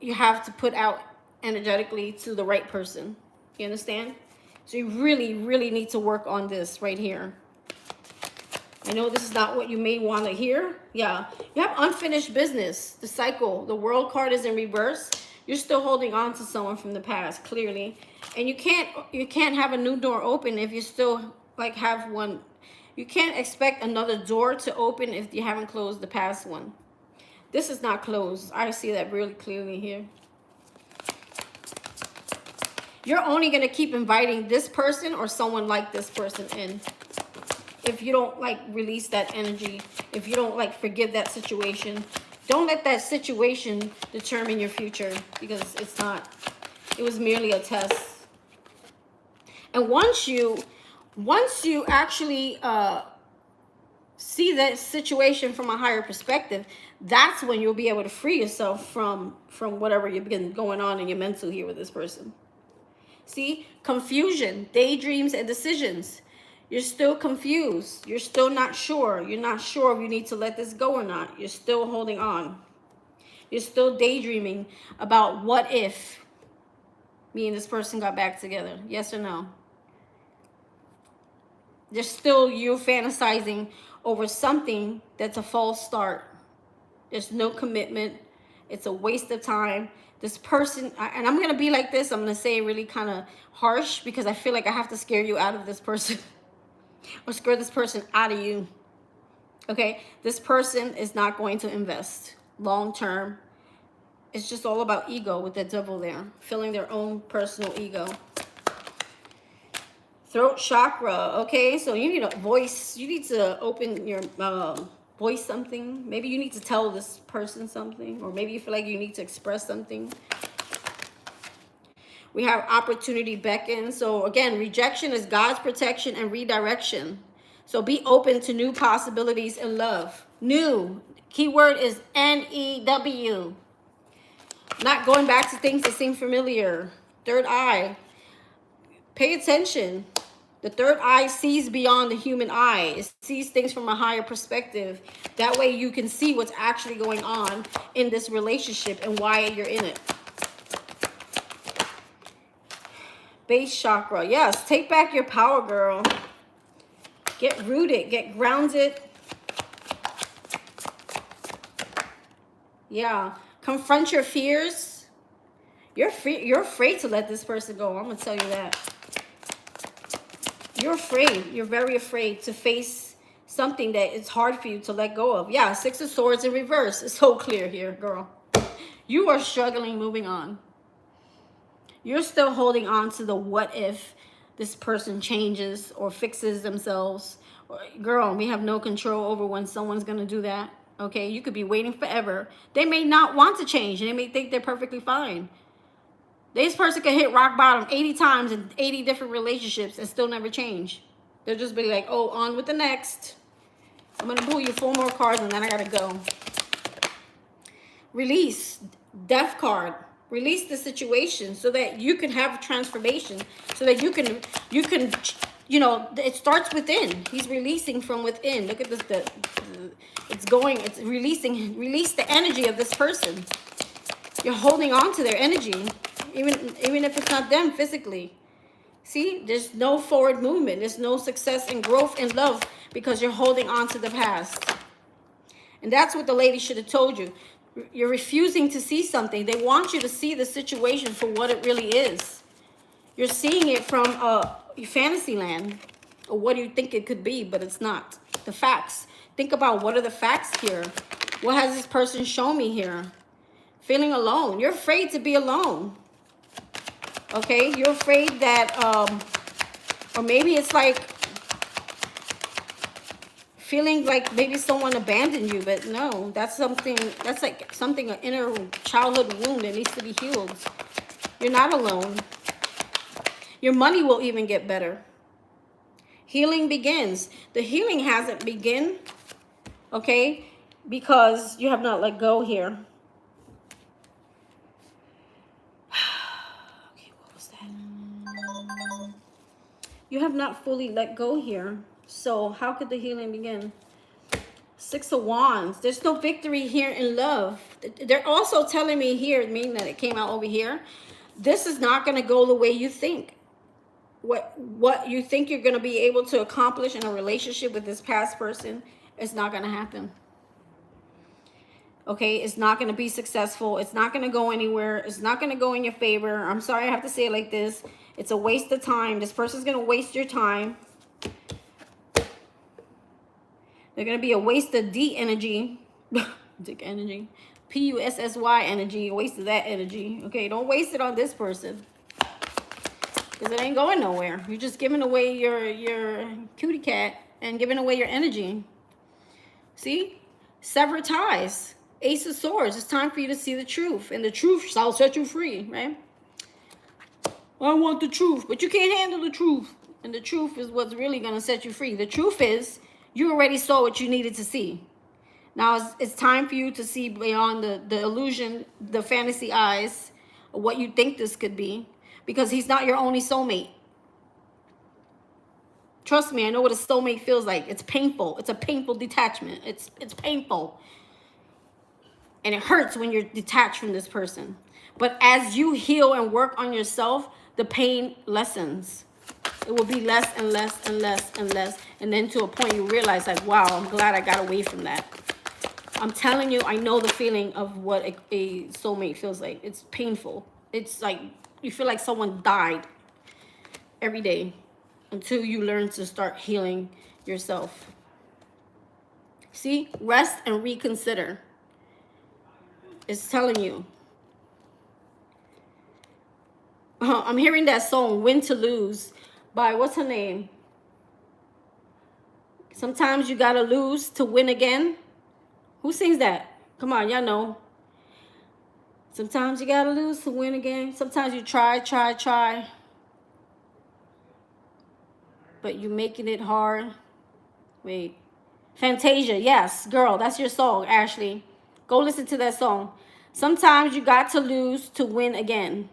S2: you have to put out energetically to the right person. You understand? So you really, really need to work on this right here. I know this is not what you may want to hear. Yeah. You have unfinished business. The cycle. The world card is in reverse. You're still holding on to someone from the past, clearly. And you can't have a new door open if you still like have one. You can't expect another door to open if you haven't closed the past one. This is not closed. I see that really clearly here. You're only going to keep inviting this person or someone like this person in. If you don't like release that energy, if you don't like forgive that situation, don't let that situation determine your future, because it's not. It was merely a test. And once you actually see that situation from a higher perspective, that's when you'll be able to free yourself from whatever you've been going on in your mental here with this person. See, confusion, daydreams, and decisions. You're still confused. You're still not sure. You're not sure if you need to let this go or not. You're still holding on. You're still daydreaming about what if me and this person got back together. Yes or no? There's still you fantasizing over something that's a false start. There's no commitment. It's a waste of time. This person, and I'm going to be like this. I'm going to say really kind of harsh because I feel like I have to scare you out of this person. Or scare this person out of you. Okay? This person is not going to invest long term. It's just all about ego with the devil there. Filling their own personal ego. Throat chakra. Okay? So you need a voice. You need to open your voice something. Maybe you need to tell this person something. Or maybe you feel like you need to express something. We have opportunity beckon. So again, rejection is God's protection and redirection. So be open to new possibilities in love. New. Keyword is N-E-W. Not going back to things that seem familiar. Third eye. Pay attention. The third eye sees beyond the human eye. It sees things from a higher perspective. That way you can see what's actually going on in this relationship and why you're in it. Base chakra. Yes, take back your power, girl. Get rooted. Get grounded. Yeah. Confront your fears. You're afraid to let this person go. I'm going to tell you that. You're afraid. You're very afraid to face something that it's hard for you to let go of. Yeah, Six of Swords in reverse. It's so clear here, girl. You are struggling moving on. You're still holding on to the what if this person changes or fixes themselves. Girl, we have no control over when someone's going to do that. Okay, you could be waiting forever. They may not want to change. And they may think they're perfectly fine. This person can hit rock bottom 80 times in 80 different relationships and still never change. They'll just be like, oh, on with the next. I'm going to pull you 4 more cards and then I got to go. Release. Death card. Release the situation so that you can have a transformation, so that you can, you know, it starts within. He's releasing from within. Look at this, it's releasing, release the energy of this person. You're holding on to their energy, even if it's not them physically. See, there's no forward movement. There's no success and growth and love because you're holding on to the past. And that's what the lady should have told you. You're refusing to see something. They want you to see the situation for what it really is. You're seeing it from fantasy land, or what do you think it could be, but it's not. The facts. Think about, what are the facts here? What has this person shown me here? Feeling alone. You're afraid to be alone. Okay? You're afraid that, or maybe it's like, feeling like maybe someone abandoned you, but no, that's like something, an inner childhood wound that needs to be healed. You're not alone. Your money will even get better. Healing begins. The healing hasn't begun, okay, because you have not let go here. Okay, what was that? You have not fully let go here. So how could the healing begin? Six of Wands. There's no victory here in love. They're also telling me here, meaning that it came out over here, this is not going to go the way you think. What you think you're going to be able to accomplish in a relationship with this past person is not going to happen. Okay, it's not going to be successful. It's not going to go anywhere. It's not going to go in your favor. I'm sorry I have to say it like this. It's a waste of time. This person's going to waste your time. They're going to be a waste of D energy. Dick energy. P-U-S-S-Y energy. A waste of that energy. Okay, don't waste it on this person. Because it ain't going nowhere. You're just giving away your cutie cat and giving away your energy. See? Sever ties. Ace of Swords. It's time for you to see the truth. And the truth shall set you free, right? I want the truth. But you can't handle the truth. And the truth is what's really going to set you free. The truth is you already saw what you needed to see. Now it's time for you to see beyond the illusion, the fantasy eyes, of what you think this could be. Because he's not your only soulmate. Trust me, I know what a soulmate feels like. It's painful. It's a painful detachment. It's painful. And it hurts when you're detached from this person. But as you heal and work on yourself, the pain lessens. It will be less and less and less and less. And then to a point you realize like, wow, I'm glad I got away from that. I'm telling you, I know the feeling of what a soulmate feels like. It's painful. It's like you feel like someone died every day until you learn to start healing yourself. See? Rest and reconsider. It's telling you. I'm hearing that song, Win to Lose, by, what's her name? Sometimes you gotta lose to win again. Who sings that? Come on, y'all know. Sometimes you gotta lose to win again. Sometimes you try. But you're making it hard. Wait. Fantasia, yes, girl, that's your song, Ashley. Go listen to that song. Sometimes you got to lose to win again.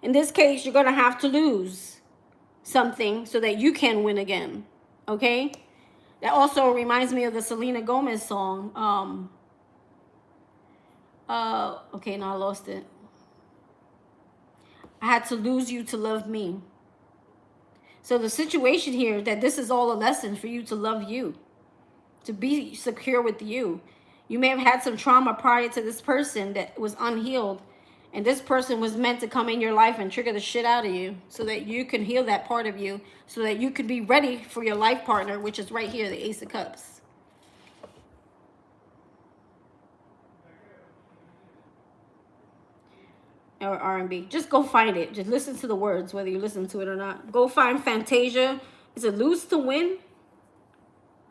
S2: In this case, you're going to have to lose something so that you can win again. Okay? That also reminds me of the Selena Gomez song. Okay, now I lost it. I had to lose you to love me. So the situation here, that this is all a lesson for you to love you, to be secure with you. You may have had some trauma prior to this person that was unhealed, and this person was meant to come in your life and trigger the shit out of you so that you can heal that part of you, so that you can be ready for your life partner, which is right here, the Ace of Cups. Or R&B. Just go find it. Just listen to the words, whether you listen to it or not. Go find Fantasia. Is it lose to win?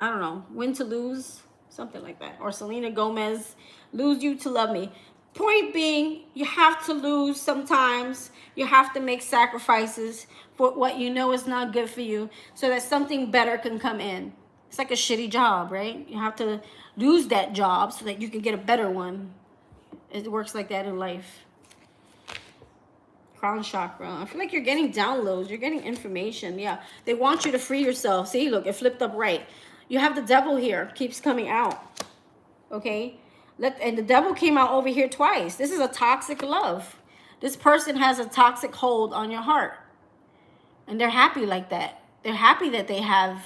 S2: I don't know. Win to lose? Something like that. Or Selena Gomez, lose you to love me. Point being, you have to lose sometimes. You have to make sacrifices for what you know is not good for you so that something better can come in. It's like a shitty job, right? You have to lose that job so that you can get a better one. It works like that in life. Crown chakra. I feel like you're getting downloads. You're getting information. Yeah. They want you to free yourself. See, look, it flipped up right. You have the devil here. Keeps coming out. Okay? And the devil came out over here twice. This is a toxic love. This person has a toxic hold on your heart. And they're happy like that. They're happy that they have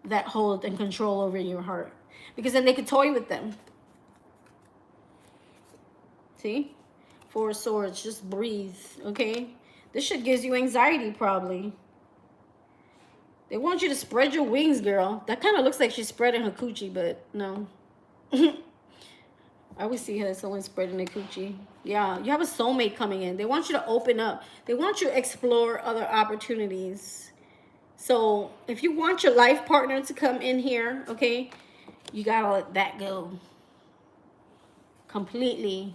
S2: that hold and control over your heart. Because then they can toy with them. See? Four of Swords, just breathe, okay? This shit gives you anxiety, probably. They want you to spread your wings, girl. That kind of looks like she's spreading her coochie, but no. I always see her as someone spreading their coochie. Yeah, you have a soulmate coming in. They want you to open up. They want you to explore other opportunities. So if you want your life partner to come in here, okay, you gotta let that go. Completely.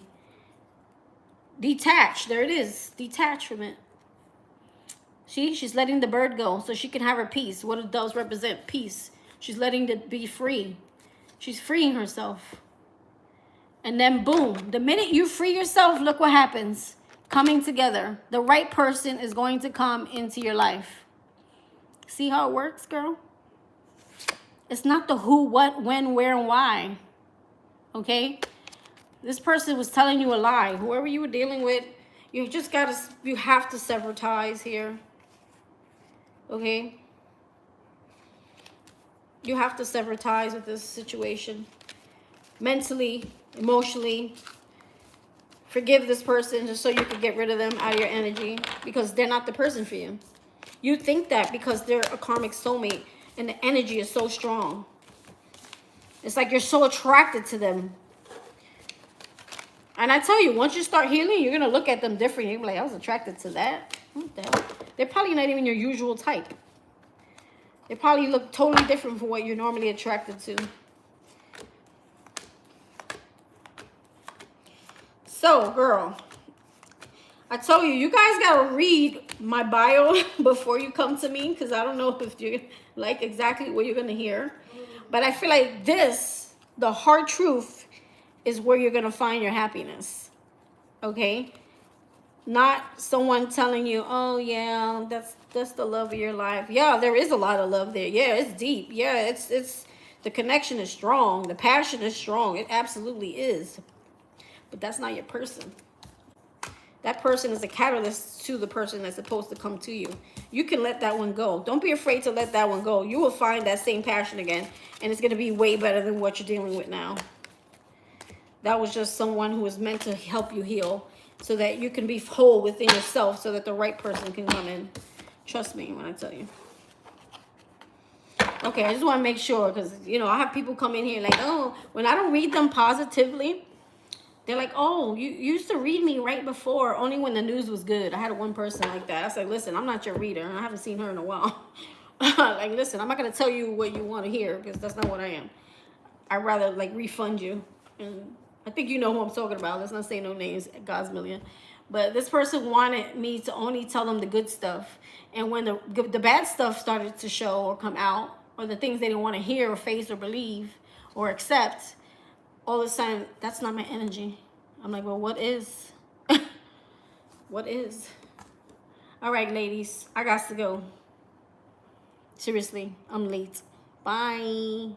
S2: Detach. There it is. Detach from it. See, she's letting the bird go so she can have her peace. What it does represent peace. She's letting it be free. She's freeing herself. And then boom, the minute you free yourself, look what happens. Coming together. The right person is going to come into your life. See how it works, girl? It's not the who, what, when, where, and why. Okay? This person was telling you a lie. Whoever you were dealing with, you have to sever ties here. Okay? You have to sever ties with this situation. Mentally, emotionally. Forgive this person just so you can get rid of them out of your energy, because they're not the person for you. You think that because they're a karmic soulmate and the energy is so strong. It's like you're so attracted to them. And I tell you, once you start healing, you're going to look at them different. You're like, I was attracted to that. What the hell? They're probably not even your usual type. They probably look totally different from what you're normally attracted to. So, girl, I told you, you guys got to read my bio before you come to me, because I don't know if you like exactly what you're going to hear. But I feel like this, the hard truth, is where you're going to find your happiness. Okay? Not someone telling you, oh, yeah, that's the love of your life. Yeah, there is a lot of love there. Yeah, it's deep. Yeah, it's the connection is strong. The passion is strong. It absolutely is. But that's not your person. That person is a catalyst to the person that's supposed to come to you. You can let that one go. Don't be afraid to let that one go. You will find that same passion again, and it's going to be way better than what you're dealing with now. That was just someone who was meant to help you heal so that you can be whole within yourself, so that the right person can come in. Trust me when I tell you. Okay, I just want to make sure, because, you know, I have people come in here like, oh, when I don't read them positively, they're like, oh, you used to read me right before, only when the news was good. I had one person like that. I said, listen, I'm not your reader. I haven't seen her in a while. Like, listen, I'm not going to tell you what you want to hear, because that's not what I am. I'd rather, like, refund you. And I think you know who I'm talking about. Let's not say no names, God's million. But this person wanted me to only tell them the good stuff. And when the bad stuff started to show or come out, or the things they didn't want to hear or face or believe or accept, all of a sudden, that's not my energy. I'm like, well, what is? What is? All right, ladies, I got to go. Seriously, I'm late. Bye.